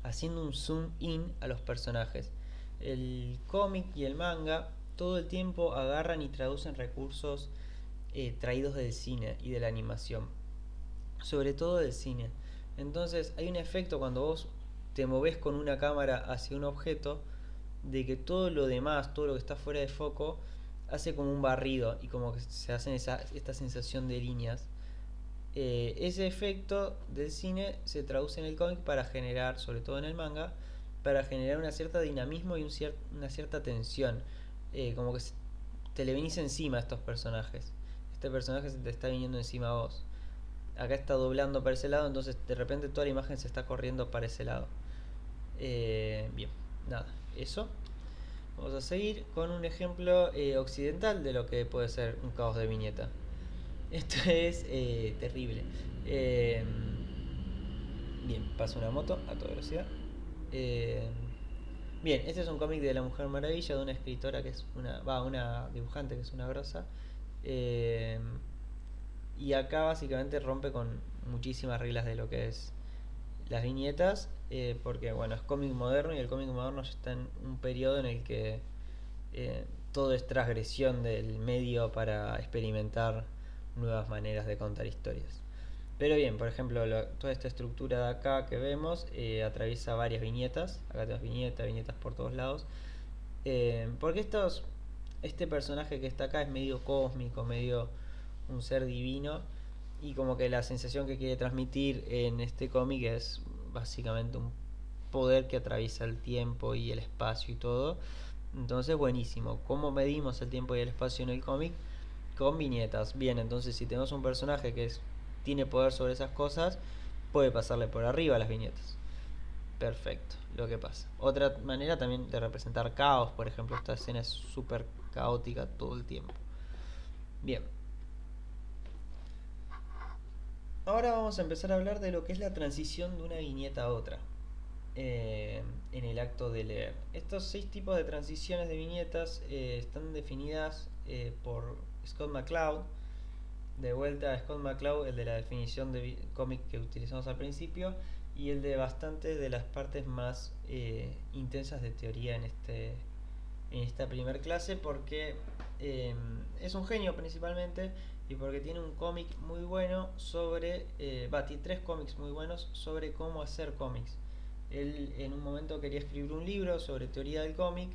haciendo un zoom in a los personajes. El cómic y el manga todo el tiempo agarran y traducen recursos traídos del cine y de la animación, sobre todo del cine. Entonces hay un efecto cuando vos te movés con una cámara hacia un objeto, de que todo lo demás, todo lo que está fuera de foco, hace como un barrido y como que se hacen esta sensación de líneas. Ese efecto del cine se traduce en el cómic para generar, sobre todo en el manga, para generar una cierta dinamismo y una cierta tensión. Como que te le venís encima a estos personajes. Este personaje se te está viniendo encima a vos. Acá está doblando para ese lado, entonces de repente toda la imagen se está corriendo para ese lado. Bien, nada, eso. Vamos a seguir con un ejemplo occidental de lo que puede ser un caos de viñeta. Esto es terrible. Eh, Bien, pasa una moto a toda velocidad. Eh, Bien, este es un cómic de la Mujer Maravilla, de una escritora que es una dibujante que es una grosa. Eh, y acá básicamente rompe con muchísimas reglas de lo que es las viñetas, porque bueno, es cómic moderno y el cómic moderno ya está en un periodo en el que todo es transgresión del medio para experimentar nuevas maneras de contar historias. Pero bien, por ejemplo, toda esta estructura de acá que vemos atraviesa varias viñetas. Acá tenemos viñetas por todos lados. Porque este personaje que está acá es medio cósmico, medio un ser divino. Y como que la sensación que quiere transmitir en este cómic es básicamente un poder que atraviesa el tiempo y el espacio y todo. Entonces, buenísimo. ¿Cómo medimos el tiempo y el espacio en el cómic? Con viñetas. Bien, entonces si tenemos un personaje que tiene poder sobre esas cosas, puede pasarle por arriba a las viñetas. Perfecto, lo que pasa. Otra manera también de representar caos, por ejemplo, esta escena es súper caótica todo el tiempo. Bien. Ahora vamos a empezar a hablar de lo que es la transición de una viñeta a otra en el acto de leer. Estos 6 tipos de transiciones de viñetas están definidas por Scott McCloud. De vuelta a Scott McCloud, el de la definición de cómic que utilizamos al principio y el de bastantes de las partes más intensas de teoría en esta primer clase, porque es un genio principalmente y porque tiene un cómic muy bueno sobre, tiene 3 cómics muy buenos sobre cómo hacer cómics. Él en un momento quería escribir un libro sobre teoría del cómic,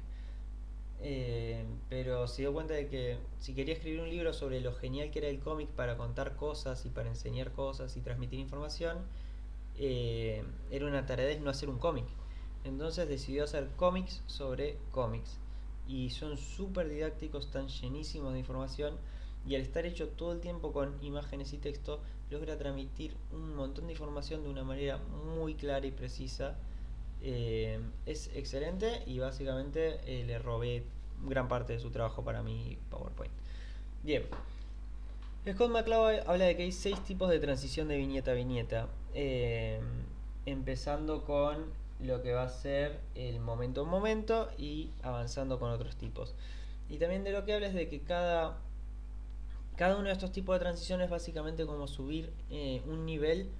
pero se dio cuenta de que si quería escribir un libro sobre lo genial que era el cómic para contar cosas y para enseñar cosas y transmitir información, era una tarea no hacer un cómic. Entonces decidió hacer cómics sobre cómics. Y son súper didácticos, están llenísimos de información. Y al estar hecho todo el tiempo con imágenes y texto, logra transmitir un montón de información de una manera muy clara y precisa. Es excelente y básicamente le robé gran parte de su trabajo para mi PowerPoint. Bien, Scott McCloud habla de que hay 6 tipos de transición de viñeta a viñeta. Empezando con lo que va a ser el momento a momento y avanzando con otros tipos. Y también de lo que habla es de que cada uno de estos tipos de transiciones es básicamente como subir un nivel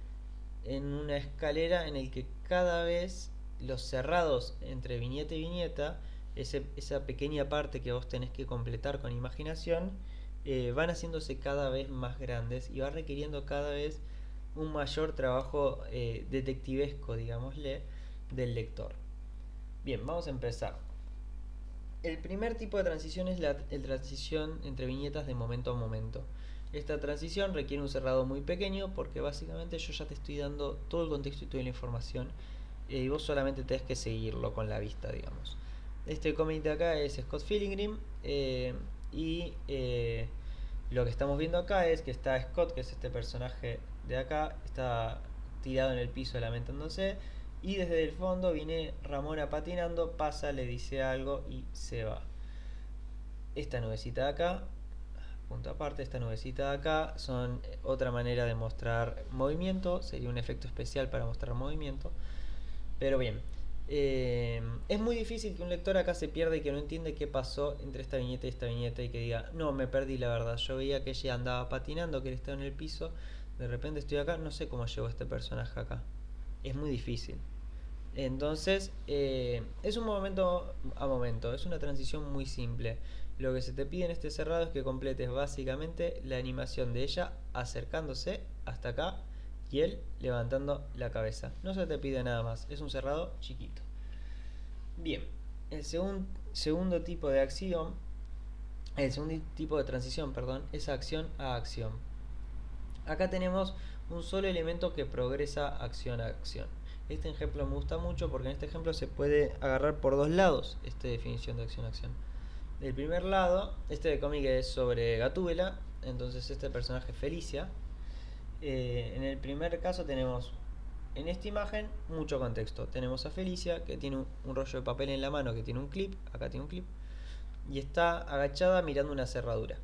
en una escalera en el que cada vez los cerrados entre viñeta y viñeta, esa pequeña parte que vos tenés que completar con imaginación, van haciéndose cada vez más grandes y va requiriendo cada vez un mayor trabajo detectivesco, digámosle, del lector. Bien, vamos a empezar. El primer tipo de transición es la transición entre viñetas de momento a momento. Esta transición requiere un cerrado muy pequeño porque básicamente yo ya te estoy dando todo el contexto y toda la información y vos solamente tenés que seguirlo con la vista, digamos. Este cómic de acá es Scott Pilgrim y lo que estamos viendo acá es que está Scott, que es este personaje de acá, está tirado en el piso lamentándose y desde el fondo viene Ramona patinando, pasa, le dice algo y se va. Esta nubecita de acá, punto aparte, esta nubecita de acá son otra manera de mostrar movimiento, sería un efecto especial para mostrar movimiento. Pero bien, es muy difícil que un lector acá se pierda y que no entiende qué pasó entre esta viñeta y esta viñeta y que diga, no, me perdí la verdad, yo veía que ella andaba patinando, que él estaba en el piso, de repente estoy acá, no sé cómo llegó este personaje acá. Es muy difícil. Entonces, es un momento a momento, es una transición muy simple. Lo que se te pide en este cerrado es que completes básicamente la animación de ella acercándose hasta acá y él levantando la cabeza. No se te pide nada más, es un cerrado chiquito. Bien, el segundo tipo de acción, el segundo tipo de transición, perdón, es acción a acción. Acá tenemos un solo elemento que progresa acción a acción. Este ejemplo me gusta mucho porque en este ejemplo se puede agarrar por dos lados esta definición de acción a acción. Del primer lado, este cómic es sobre Gatúbela, entonces este personaje Felicia. En el primer caso tenemos en esta imagen mucho contexto. Tenemos a Felicia que tiene un rollo de papel en la mano que tiene un clip, acá tiene un clip, y está agachada mirando una cerradura.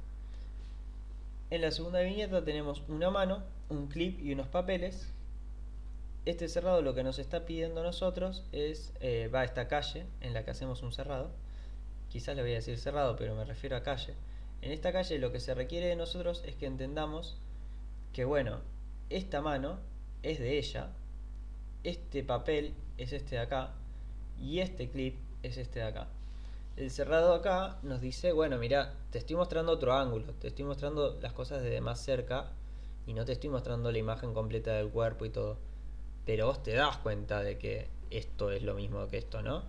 En la segunda viñeta tenemos una mano, un clip y unos papeles. Este cerrado lo que nos está pidiendo a nosotros es, va a esta calle en la que hacemos un cerrado. Quizás le voy a decir cerrado, pero me refiero a calle. En esta calle lo que se requiere de nosotros es que entendamos que, bueno, esta mano es de ella, este papel es este de acá y este clip es este de acá. El cerrado acá nos dice, bueno, mira, te estoy mostrando otro ángulo, te estoy mostrando las cosas desde más cerca y no te estoy mostrando la imagen completa del cuerpo y todo. Pero vos te das cuenta de que esto es lo mismo que esto, ¿no?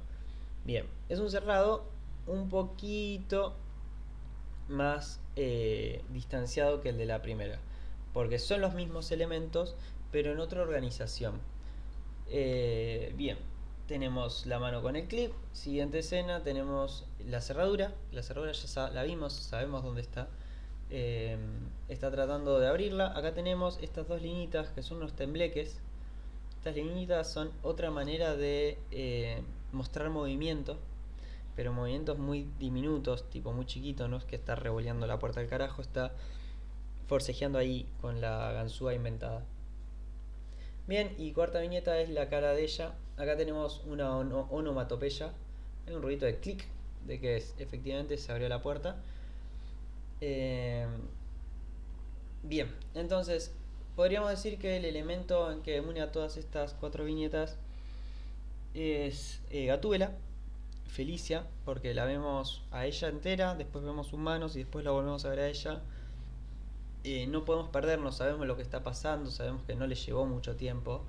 Bien, es un cerrado un poquito más distanciado que el de la primera, porque son los mismos elementos, pero en otra organización. Bien, tenemos la mano con el clip. Siguiente escena, tenemos la cerradura. La cerradura ya la vimos, sabemos dónde está. Está tratando de abrirla. Acá tenemos estas dos linitas que son unos tembleques. Estas linitas son otra manera de mostrar movimiento, pero movimientos muy diminutos, tipo muy chiquitos. No es que está revoleando la puerta del carajo, está forcejeando ahí con la ganzúa inventada. Bien, y cuarta viñeta es la cara de ella. Acá tenemos una onomatopeya. Hay un ruidito de clic de que efectivamente se abrió la puerta. Eh, bien, entonces podríamos decir que el elemento en que une a todas estas cuatro viñetas es Gatúbela, Felicia, porque la vemos a ella entera, después vemos sus manos y después la volvemos a ver a ella. No podemos perdernos, sabemos lo que está pasando, sabemos que no le llevó mucho tiempo,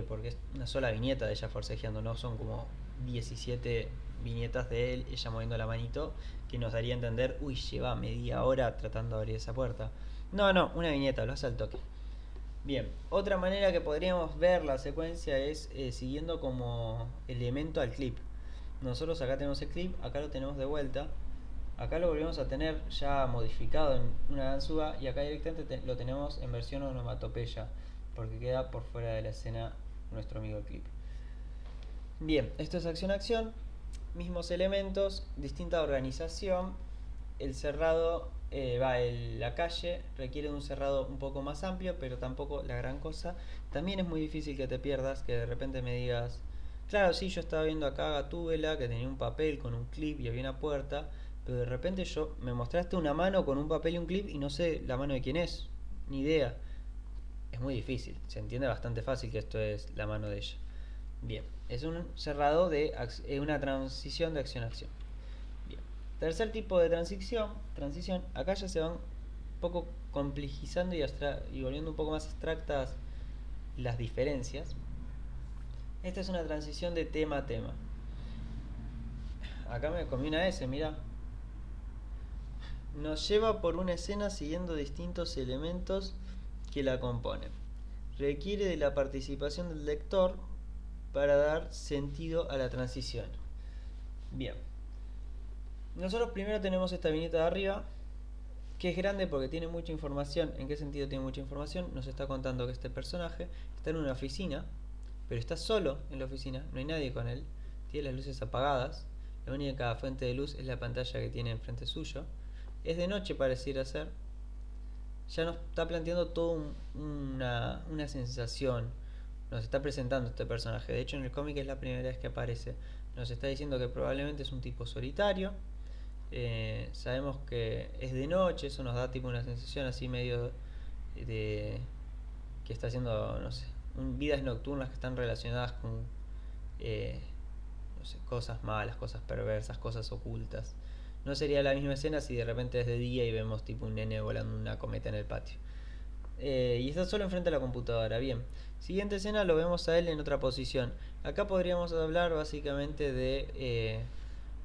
porque es una sola viñeta de ella forcejeando, no son como 17 viñetas de él, ella moviendo la manito, que nos daría a entender, uy, lleva media hora tratando de abrir esa puerta. No, no, una viñeta, lo hace al toque. Bien, otra manera que podríamos ver la secuencia es siguiendo como elemento al clip. Nosotros acá tenemos el clip, acá lo tenemos de vuelta. Acá lo volvemos a tener ya modificado en una ganzúa y acá directamente lo tenemos en versión onomatopeya, porque queda por fuera de la escena nuestro amigo clip. Bien, esto es acción a acción, mismos elementos, distinta organización. El cerrado la calle requiere de un cerrado un poco más amplio, pero tampoco la gran cosa. También es muy difícil que te pierdas, que de repente me digas, Claro, sí, yo estaba viendo acá a Gatúbela que tenía un papel con un clip y había una puerta, pero de repente me mostraste una mano con un papel y un clip y no sé la mano de quién es, ni idea. Es muy difícil, se entiende bastante fácil que esto es la mano de ella. Bien, es un cerrado de una transición de acción a acción. Bien. Tercer tipo de transición, acá ya se van un poco complejizando y volviendo un poco más abstractas las diferencias. Esta es una transición de tema a tema. Acá me comí una S, mira. Nos lleva por una escena siguiendo distintos elementos que la componen. Requiere de la participación del lector para dar sentido a la transición. Bien. Nosotros primero tenemos esta viñeta de arriba, que es grande porque tiene mucha información. ¿En qué sentido tiene mucha información? Nos está contando que este personaje está en una oficina, pero está solo en la oficina, no hay nadie con él, tiene las luces apagadas, la única fuente de luz es la pantalla que tiene enfrente suyo. Es de noche pareciera ser. Ya nos está planteando toda una sensación. Nos está presentando este personaje. De hecho, en el cómic es la primera vez que aparece. Nos está diciendo que probablemente es un tipo solitario. Sabemos que es de noche. Eso nos da tipo una sensación así medio de que está haciendo, no sé, vidas nocturnas que están relacionadas con eh, no sé, cosas malas, cosas perversas, cosas ocultas. No sería la misma escena si de repente es de día y vemos tipo un nene volando una cometa en el patio. Y está solo enfrente de la computadora. Bien, siguiente escena lo vemos a él en otra posición. Acá podríamos hablar básicamente de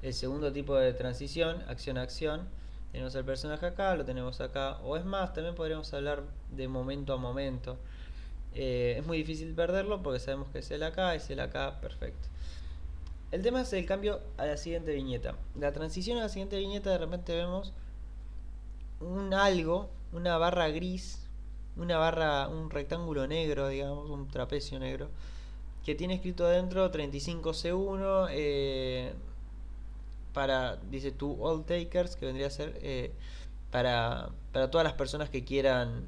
el segundo tipo de transición, acción a acción. Tenemos al personaje acá, lo tenemos acá. O es más, también podríamos hablar de momento a momento. Es muy difícil perderlo porque sabemos que es el acá, perfecto. El tema es el cambio a la siguiente viñeta. La transición a la siguiente viñeta, de repente vemos una barra gris, un rectángulo negro, digamos, un trapecio negro, que tiene escrito adentro 35C1 dice to all takers, que vendría a ser para todas las personas que quieran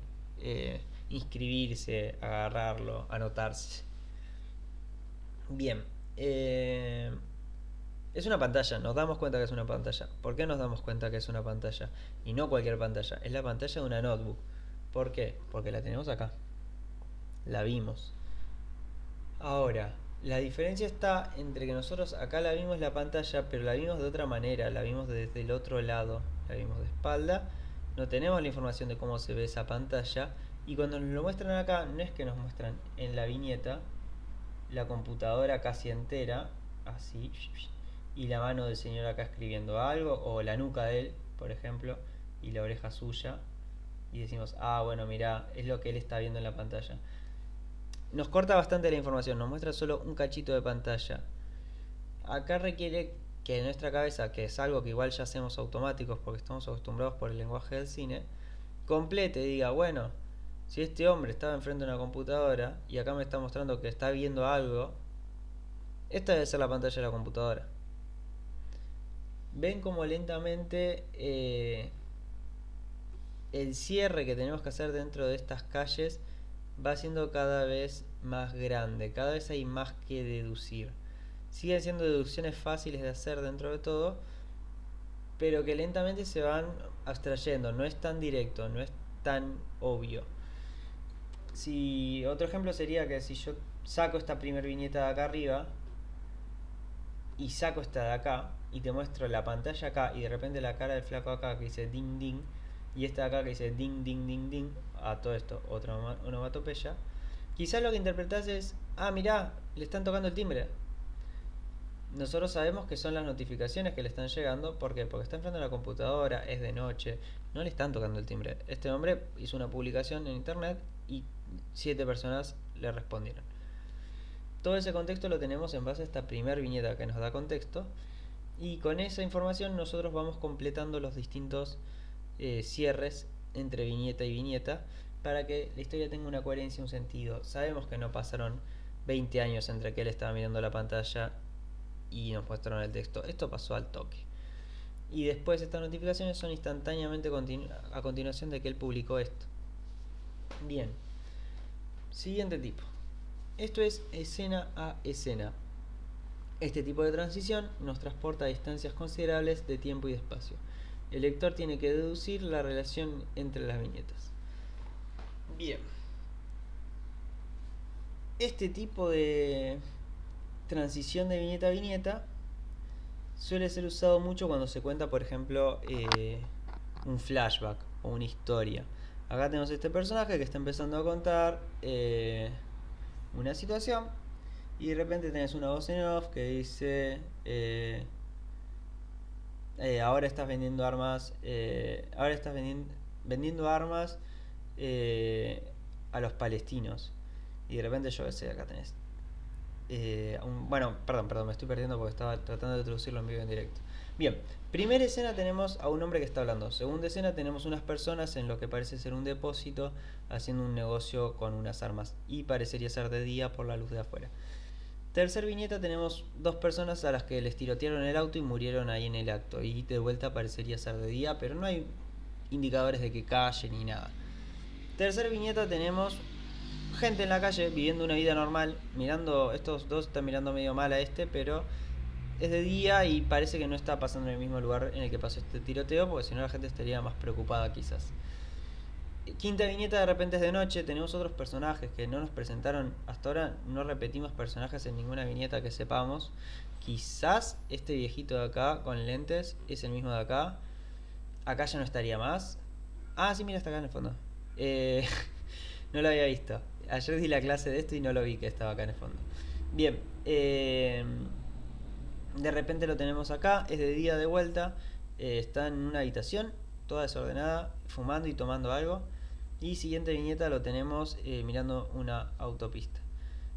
inscribirse, agarrarlo, anotarse. Bien, es una pantalla, nos damos cuenta que es una pantalla. ¿Por qué nos damos cuenta que es una pantalla? Y no cualquier pantalla, es la pantalla de una notebook. ¿Por qué? Porque la tenemos acá. La vimos. Ahora, la diferencia está entre que nosotros acá la vimos la pantalla, pero la vimos de otra manera, la vimos desde el otro lado, la vimos de espalda. No tenemos la información de cómo se ve esa pantalla. Y cuando nos lo muestran acá, no es que nos muestran en la viñeta la computadora casi entera, así, y la mano del señor acá escribiendo algo, o la nuca de él, por ejemplo, y la oreja suya, y decimos, ah, bueno, mira, es lo que él está viendo en la pantalla. Nos corta bastante la información, nos muestra solo un cachito de pantalla. Acá requiere que nuestra cabeza, que es algo que igual ya hacemos automáticos porque estamos acostumbrados por el lenguaje del cine, complete y diga, bueno, si este hombre estaba enfrente de una computadora y acá me está mostrando que está viendo algo, esta debe ser la pantalla de la computadora. Ven como lentamente el cierre que tenemos que hacer dentro de estas calles va siendo cada vez más grande, cada vez hay más que deducir. Siguen siendo deducciones fáciles de hacer dentro de todo, pero que lentamente se van abstrayendo, no es tan directo, no es tan obvio. Si otro ejemplo sería que si yo saco esta primer viñeta de acá arriba y saco esta de acá y te muestro la pantalla acá y de repente la cara del flaco acá que dice ding ding y esta de acá que dice ding ding ding ding, a todo esto otra onomatopeya, quizás lo que interpretas es, ah, mirá, le están tocando el timbre. Nosotros sabemos que son las notificaciones que le están llegando. ¿Por qué? Porque está enfrente de la computadora, es de noche, no le están tocando el timbre. Este hombre hizo una publicación en internet y 7 personas le respondieron. Todo ese contexto lo tenemos en base a esta primer viñeta que nos da contexto. Y con esa información nosotros vamos completando los distintos cierres entre viñeta y viñeta para que la historia tenga una coherencia y un sentido. Sabemos que no pasaron 20 años entre que él estaba mirando la pantalla y nos mostraron el texto. Esto pasó al toque. Y después estas notificaciones son instantáneamente a continuación de que él publicó esto. Bien. Siguiente tipo. Esto es escena a escena. Este tipo de transición nos transporta a distancias considerables de tiempo y de espacio. El lector tiene que deducir la relación entre las viñetas. Bien. Este tipo de transición de viñeta a viñeta suele ser usado mucho cuando se cuenta, por ejemplo, un flashback o una historia. Acá tenemos este personaje que está empezando a contar una situación y de repente tenés una voz en off que dice ahora estás vendiendo armas, vendiendo armas a los palestinos. Y de repente yo qué sé, acá tenés bueno, perdón, me estoy perdiendo porque estaba tratando de traducirlo en vivo en directo. Bien, primera escena tenemos a un hombre que está hablando. Segunda escena tenemos unas personas en lo que parece ser un depósito haciendo un negocio con unas armas y parecería ser de día por la luz de afuera. Tercer viñeta tenemos dos personas a las que les tirotearon el auto y murieron ahí en el acto y de vuelta parecería ser de día, pero no hay indicadores de que calle ni nada. Tercer viñeta tenemos gente en la calle viviendo una vida normal, mirando, estos dos están mirando medio mal a este, pero es de día y parece que no está pasando en el mismo lugar en el que pasó este tiroteo, porque si no la gente estaría más preocupada quizás. Quinta viñeta, de repente es de noche, tenemos otros personajes que no nos presentaron hasta ahora, no repetimos personajes en ninguna viñeta que sepamos. Quizás este viejito de acá con lentes es el mismo de acá. Acá ya no estaría más. Ah, sí, mira, está acá en el fondo. No lo había visto. Ayer di la clase de esto y no lo vi que estaba acá en el fondo. Bien, de repente lo tenemos acá, es de día de vuelta, está en una habitación, toda desordenada, fumando y tomando algo. Y siguiente viñeta lo tenemos mirando una autopista.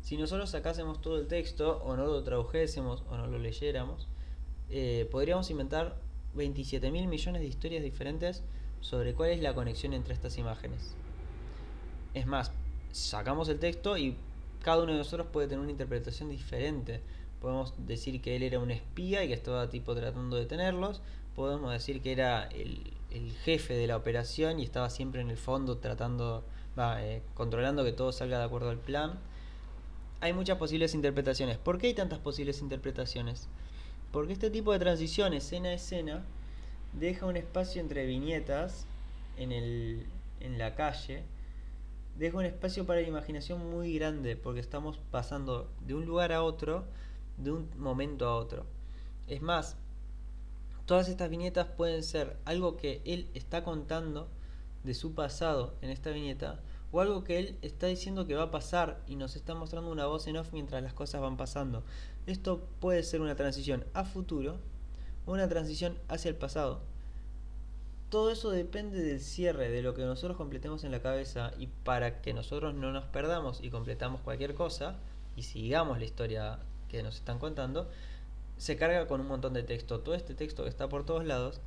Si nosotros sacásemos todo el texto, o no lo tradujésemos, o no lo leyéramos, podríamos inventar 27 mil millones de historias diferentes sobre cuál es la conexión entre estas imágenes. Es más, sacamos el texto y cada uno de nosotros puede tener una interpretación diferente. Podemos decir que él era un espía y que estaba tipo tratando de detenerlos. Podemos decir que era el jefe de la operación y estaba siempre en el fondo tratando, controlando que todo salga de acuerdo al plan. Hay muchas posibles interpretaciones. ¿Por qué hay tantas posibles interpretaciones? Porque este tipo de transición escena a escena deja un espacio entre viñetas en la calle, deja un espacio para la imaginación muy grande, porque estamos pasando de un lugar a otro, de un momento a otro. Es más, todas estas viñetas pueden ser algo que él está contando de su pasado en esta viñeta, o algo que él está diciendo que va a pasar y nos está mostrando una voz en off mientras las cosas van pasando. Esto puede ser una transición a futuro o una transición hacia el pasado. Todo eso depende del cierre, de lo que nosotros completemos en la cabeza, y para que nosotros no nos perdamos y completamos cualquier cosa y sigamos la historia que nos están contando, se carga con un montón de texto. Todo este texto que está por todos lados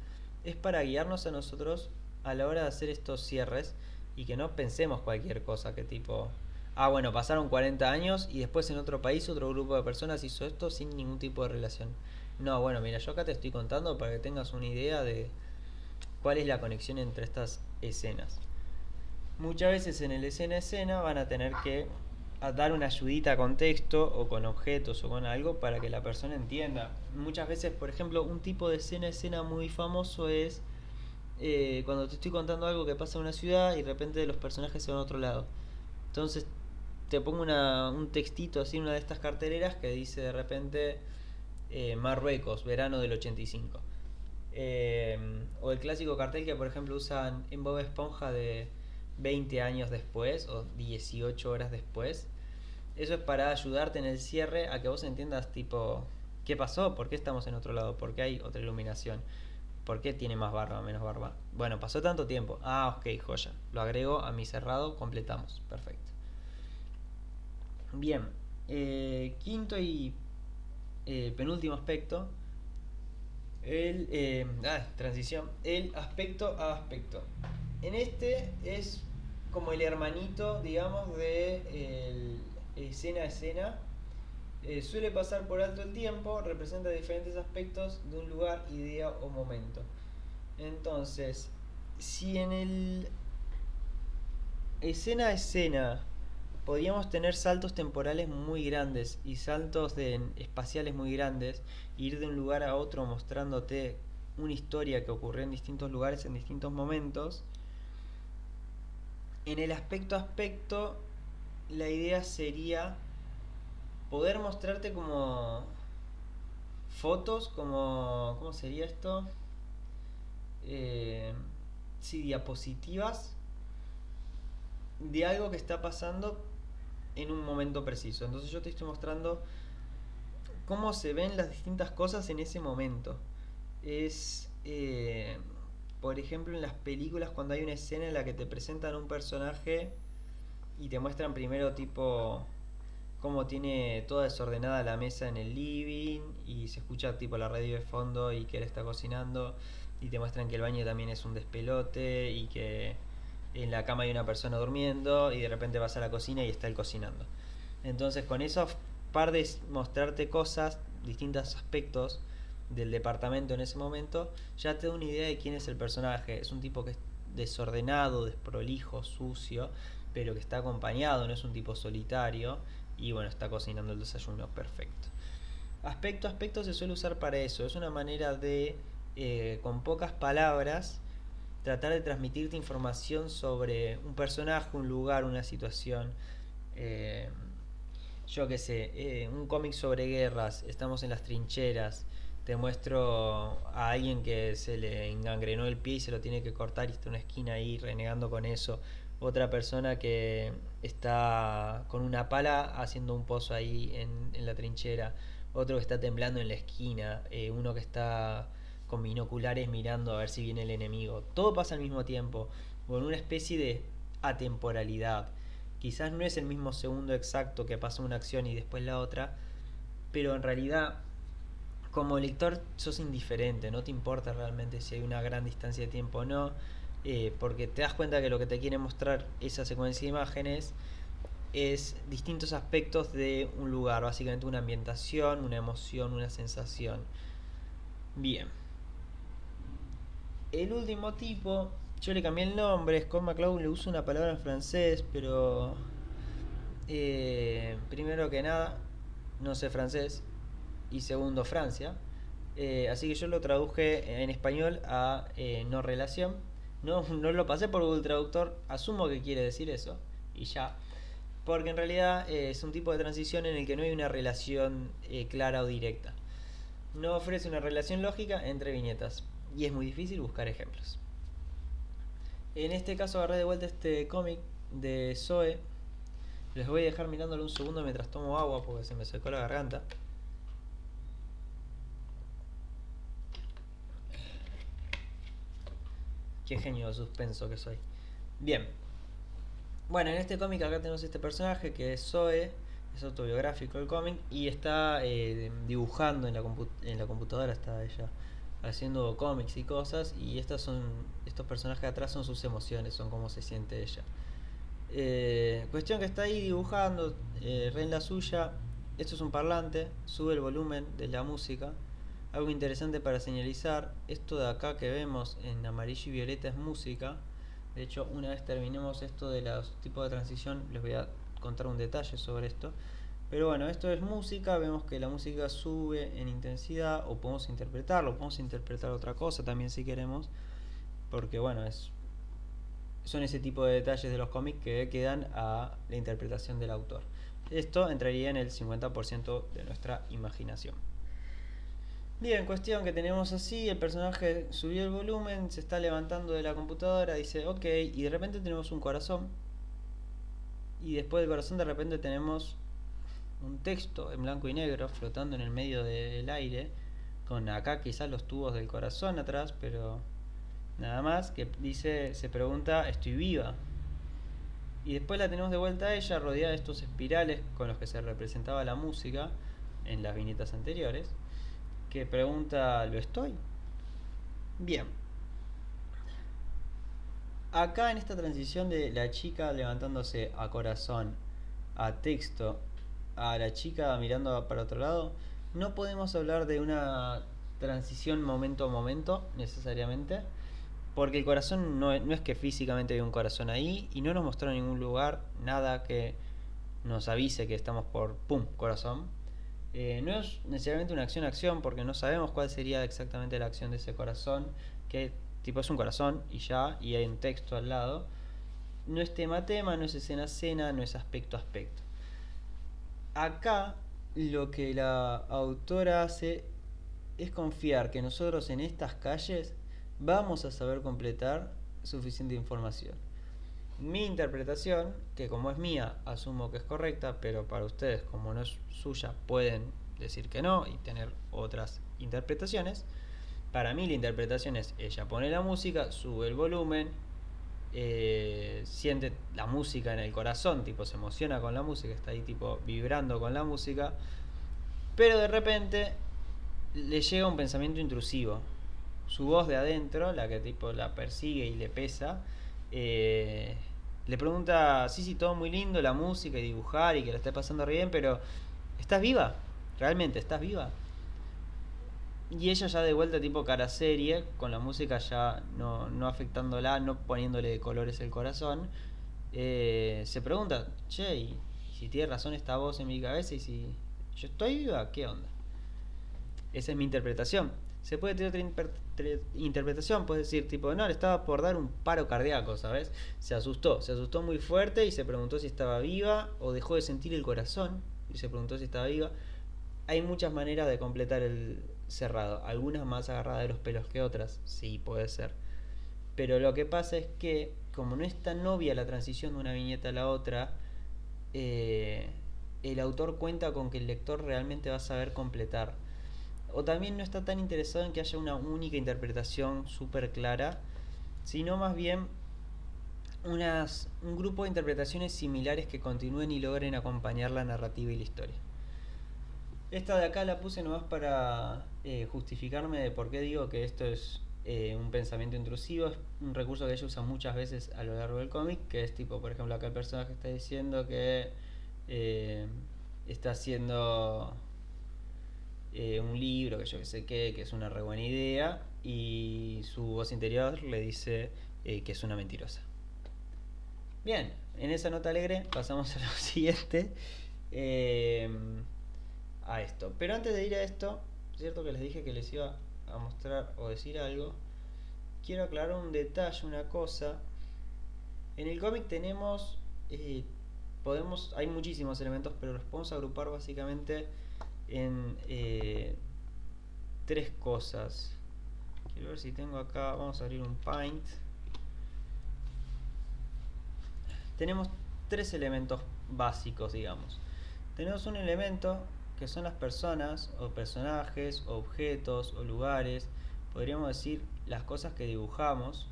es para guiarnos a nosotros a la hora de hacer estos cierres y que no pensemos cualquier cosa que tipo, bueno, pasaron 40 años y después en otro país otro grupo de personas hizo esto sin ningún tipo de relación. No, bueno, mira, yo acá te estoy contando para que tengas una idea de cuál es la conexión entre estas escenas. Muchas veces en el escena a escena van a tener que dar una ayudita con texto o con objetos o con algo para que la persona entienda. Muchas veces, por ejemplo, un tipo de escena a escena muy famoso es cuando te estoy contando algo que pasa en una ciudad y de repente los personajes se van a otro lado. Entonces te pongo un textito así en una de estas carteleras que dice de repente Marruecos, verano del 85. O el clásico cartel que por ejemplo usan en Bob Esponja de 20 años después o 18 horas después. Eso es para ayudarte en el cierre a que vos entiendas tipo qué pasó, por qué estamos en otro lado, por qué hay otra iluminación, por qué tiene más barba, menos barba. Bueno, pasó tanto tiempo. Ok, joya. Lo agrego a mi cerrado, completamos. Perfecto. Bien, quinto y penúltimo aspecto, transición, el aspecto a aspecto. En este es como el hermanito, digamos, de el escena a escena. Suele pasar por alto el tiempo, representa diferentes aspectos de un lugar, idea o momento. Entonces, si en el escena a escena podríamos tener saltos temporales muy grandes y saltos espaciales muy grandes, ir de un lugar a otro mostrándote una historia que ocurrió en distintos lugares en distintos momentos. En el aspecto, la idea sería poder mostrarte como fotos, como, ¿cómo sería esto? Eh, sí, diapositivas de algo que está pasando en un momento preciso. Entonces yo te estoy mostrando cómo se ven las distintas cosas en ese momento. Es, por ejemplo, en las películas cuando hay una escena en la que te presentan un personaje y te muestran primero tipo cómo tiene toda desordenada la mesa en el living y se escucha tipo la radio de fondo y que él está cocinando y te muestran que el baño también es un despelote y que en la cama hay una persona durmiendo y de repente vas a la cocina y está él cocinando. Entonces con esos par de mostrarte cosas, distintos aspectos del departamento en ese momento, ya te da una idea de quién es el personaje. Es un tipo que es desordenado, desprolijo, sucio, pero que está acompañado, no es un tipo solitario y bueno, está cocinando el desayuno perfecto. Aspecto se suele usar para eso, es una manera de, con pocas palabras, tratar de transmitirte información sobre un personaje, un lugar, una situación. Eh, yo qué sé, un cómic sobre guerras, estamos en las trincheras, te muestro a alguien que se le engangrenó el pie y se lo tiene que cortar y está en una esquina ahí renegando con eso. Otra persona que está con una pala haciendo un pozo ahí en la trinchera. Otro que está temblando en la esquina. Uno que está con binoculares mirando a ver si viene el enemigo. Todo pasa al mismo tiempo, con una especie de atemporalidad. Quizás no es el mismo segundo exacto que pasa una acción y después la otra, pero en realidad como lector sos indiferente, no te importa realmente si hay una gran distancia de tiempo o no, porque te das cuenta que lo que te quiere mostrar esa secuencia de imágenes es distintos aspectos de un lugar, básicamente una ambientación, una emoción, una sensación. Bien, el último tipo, yo le cambié el nombre, Scott McCloud le uso una palabra en francés, pero primero que nada, no sé francés, y segundo, Francia. Así que yo lo traduje en español a no relación. No lo pasé por Google Traductor, asumo que quiere decir eso, y ya. Porque en realidad es un tipo de transición en el que no hay una relación clara o directa. No ofrece una relación lógica entre viñetas, y es muy difícil buscar ejemplos. En este caso agarré de vuelta este cómic de Zoe. Les voy a dejar mirándolo un segundo mientras tomo agua porque se me secó la garganta. Qué genio de suspenso que soy. Bien. Bueno, en este cómic acá tenemos este personaje que es Zoe, es autobiográfico el cómic, y está dibujando en la computadora, está ella haciendo cómics y cosas, y estos personajes de atrás son sus emociones, son cómo se siente ella. Cuestión que está ahí dibujando, re en la suya. Esto es un parlante, sube el volumen de la música. Algo interesante para señalizar, esto de acá que vemos en amarillo y violeta es música. De hecho, una vez terminemos esto de los tipos de transición, les voy a contar un detalle sobre esto. Pero bueno, esto es música, vemos que la música sube en intensidad, o podemos interpretar otra cosa también si queremos, porque bueno, son ese tipo de detalles de los cómics que quedan a la interpretación del autor. Esto entraría en el 50% de nuestra imaginación. Bien, cuestión que tenemos así, el personaje subió el volumen, se está levantando de la computadora, dice ok, y de repente tenemos un corazón, y después del corazón de repente tenemos un texto en blanco y negro flotando en el medio del aire, con acá quizás los tubos del corazón atrás, pero nada más, que dice, se pregunta, ¿estoy viva? Y después la tenemos de vuelta a ella, rodeada de estos espirales con los que se representaba la música en las viñetas anteriores, que pregunta, ¿lo estoy? Bien. Acá en esta transición de la chica levantándose a corazón, a texto, a la chica mirando para otro lado, no podemos hablar de una transición momento a momento necesariamente, porque el corazón no es que físicamente hay un corazón ahí y no nos mostró en ningún lugar nada que nos avise que estamos por, ¡pum!, corazón. No es necesariamente una acción porque no sabemos cuál sería exactamente la acción de ese corazón, que tipo es un corazón y ya, y hay un texto al lado. No es tema a tema, no es escena a escena, no es aspecto a aspecto. Acá lo que la autora hace es confiar que nosotros en estas calles vamos a saber completar suficiente información. Mi interpretación, que como es mía, asumo que es correcta, pero para ustedes, como no es suya, pueden decir que no y tener otras interpretaciones. Para mí la interpretación es, ella pone la música, sube el volumen, siente la música en el corazón, tipo se emociona con la música, está ahí tipo vibrando con la música, pero de repente le llega un pensamiento intrusivo. Su voz de adentro, la que tipo la persigue y le pesa, eh, le pregunta, sí, sí, todo muy lindo, la música y dibujar y que la esté pasando re bien, pero ¿estás viva? ¿Realmente estás viva? Y ella ya de vuelta tipo cara serie, con la música ya no afectándola, no poniéndole de colores el corazón, se pregunta, che, ¿y si tiene razón esta voz en mi cabeza y si yo estoy viva? ¿Qué onda? Esa es mi interpretación. Se puede tener otra interpretación, puedes decir, tipo, no, le estaba por dar un paro cardíaco, ¿sabes? Se asustó muy fuerte y se preguntó si estaba viva, o dejó de sentir el corazón y se preguntó si estaba viva. Hay muchas maneras de completar el cerrado, algunas más agarradas de los pelos que otras, sí, puede ser. Pero lo que pasa es que, como no es tan obvia la transición de una viñeta a la otra, eh, el autor cuenta con que el lector realmente va a saber completar. O también no está tan interesado en que haya una única interpretación súper clara, sino más bien un grupo de interpretaciones similares que continúen y logren acompañar la narrativa y la historia. Esta de acá la puse nomás para justificarme de por qué digo que esto es un pensamiento intrusivo. Es un recurso que ella usa muchas veces a lo largo del cómic, que es tipo, por ejemplo, acá el personaje está diciendo que eh, está haciendo un libro, que yo que sé qué, que es una re buena idea, y su voz interior le dice que es una mentirosa. Bien, en esa nota alegre pasamos a lo siguiente. Eh, a esto. Pero antes de ir a esto, cierto que les dije que les iba a mostrar o decir algo. Quiero aclarar un detalle, una cosa. En el cómic tenemos, hay muchísimos elementos, pero los podemos agrupar básicamente en tres cosas. Quiero ver si tengo acá, vamos a abrir un Paint. Tenemos tres elementos básicos, digamos. Tenemos un elemento que son las personas o personajes, objetos o lugares, podríamos decir las cosas que dibujamos,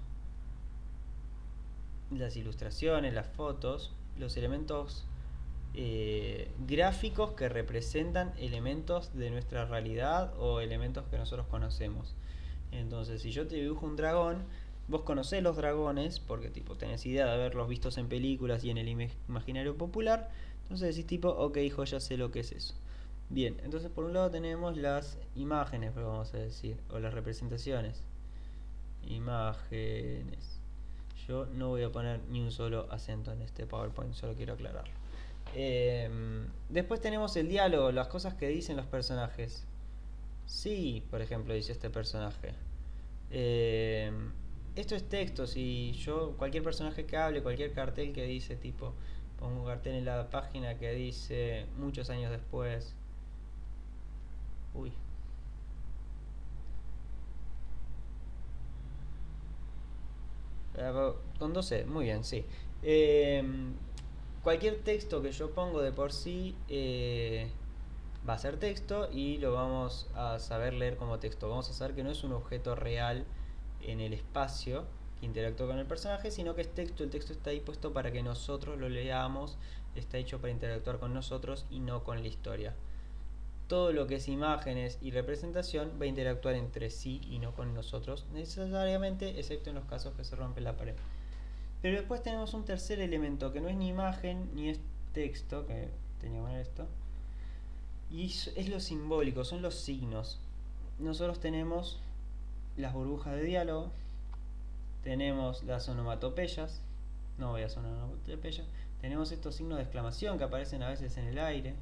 las ilustraciones, las fotos, los elementos gráficos que representan elementos de nuestra realidad o elementos que nosotros conocemos. Entonces, si yo te dibujo un dragón, vos conocés los dragones porque tipo tenés idea de haberlos vistos en películas y en el imaginario popular. Entonces decís tipo, ok, hijo, ya sé lo que es eso. Bien, entonces por un lado tenemos las imágenes, vamos a decir, o las representaciones. Imágenes. Yo no voy a poner ni un solo acento en este PowerPoint, solo quiero aclararlo. Después tenemos el diálogo, las cosas que dicen los personajes. Sí, por ejemplo, dice este personaje. Eh, Esto es texto, si yo, cualquier personaje que hable, cualquier cartel que dice tipo, pongo un cartel en la página que dice muchos años después. Uy. Con 12, muy bien, sí. Eh, Cualquier texto que yo pongo de por sí va a ser texto y lo vamos a saber leer como texto. Vamos a saber que no es un objeto real en el espacio que interactúa con el personaje, sino que es texto. El texto está ahí puesto para que nosotros lo leamos, está hecho para interactuar con nosotros y no con la historia. Todo lo que es imágenes y representación va a interactuar entre sí y no con nosotros necesariamente, excepto en los casos que se rompe la pared. Pero después tenemos un tercer elemento que no es ni imagen ni es texto, que tenía que poner esto, y es lo simbólico, son los signos. Nosotros tenemos las burbujas de diálogo, tenemos las onomatopeyas, no voy a hacer onomatopeyas, Tenemos estos signos de exclamación que aparecen a veces en el aire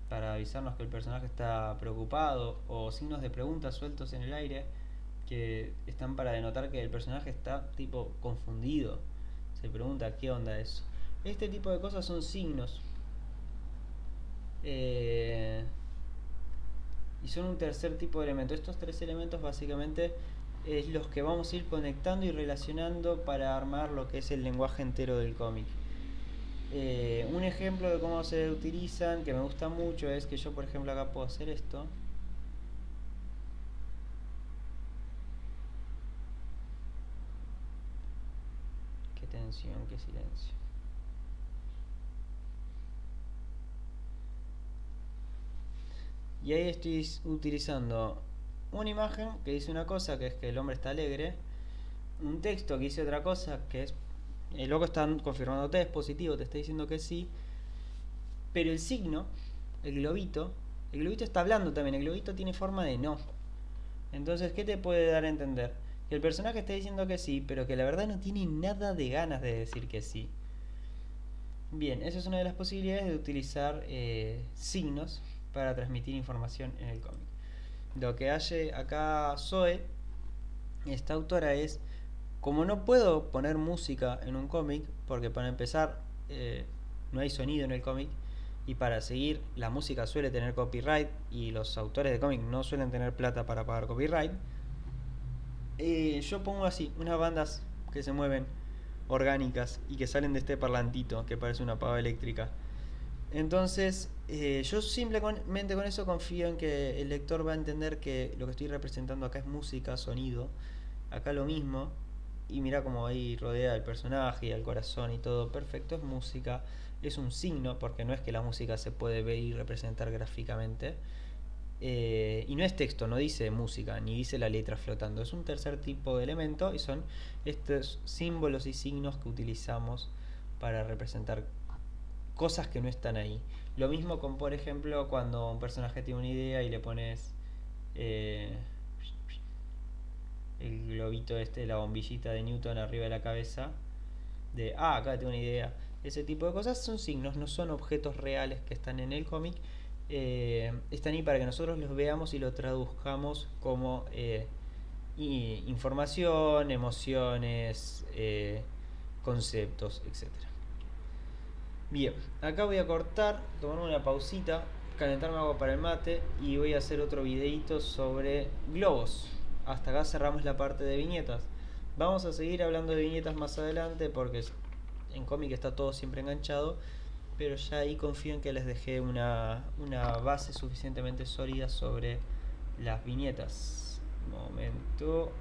para avisarnos que el personaje está preocupado, o signos de pregunta sueltos en el aire que están para denotar que el personaje está tipo confundido, se pregunta qué onda eso. Este tipo de cosas son signos. Y son un tercer tipo de elemento. Estos tres elementos básicamente es los que vamos a ir conectando y relacionando para armar lo que es el lenguaje entero del cómic. Un ejemplo de cómo se utilizan que me gusta mucho es que yo, por ejemplo, acá puedo hacer esto. Qué tensión, qué silencio. Y ahí estoy utilizando una imagen que dice una cosa, que es que el hombre está alegre. Un texto que dice otra cosa, que es el loco está confirmándote, es positivo, te está diciendo que sí. Pero el signo, el globito está hablando también, el globito tiene forma de no. Entonces, ¿qué te puede dar a entender? Que el personaje está diciendo que sí, pero que la verdad no tiene nada de ganas de decir que sí. Bien, esa es una de las posibilidades de utilizar signos para transmitir información en el cómic. Lo que hace acá Zoe, esta autora, es, como no puedo poner música en un cómic, porque para empezar no hay sonido en el cómic, y para seguir la música suele tener copyright y los autores de cómic no suelen tener plata para pagar copyright, yo pongo así, unas bandas que se mueven orgánicas y que salen de este parlantito que parece una pava eléctrica. Entonces, yo simplemente con eso confío en que el lector va a entender que lo que estoy representando acá es música, sonido, acá lo mismo, y mira cómo ahí rodea el personaje y el corazón y todo, perfecto, es música, es un signo, porque no es que la música se puede ver y representar gráficamente, y no es texto, no dice música, ni dice la letra flotando, es un tercer tipo de elemento y son estos símbolos y signos que utilizamos para representar cosas que no están ahí. Lo mismo con, por ejemplo, cuando un personaje tiene una idea y le pones eh, el globito este, la bombillita de Newton arriba de la cabeza, de, acá tengo una idea. Ese tipo de cosas son signos, no son objetos reales que están en el cómic. Están ahí para que nosotros los veamos y lo traduzcamos como información, emociones, conceptos, etcétera. Bien, acá voy a cortar, tomarme una pausita, calentarme agua para el mate y voy a hacer otro videito sobre globos. Hasta acá cerramos la parte de viñetas. Vamos a seguir hablando de viñetas más adelante porque en cómic está todo siempre enganchado, pero ya ahí confío en que les dejé una base suficientemente sólida sobre las viñetas. Un momento.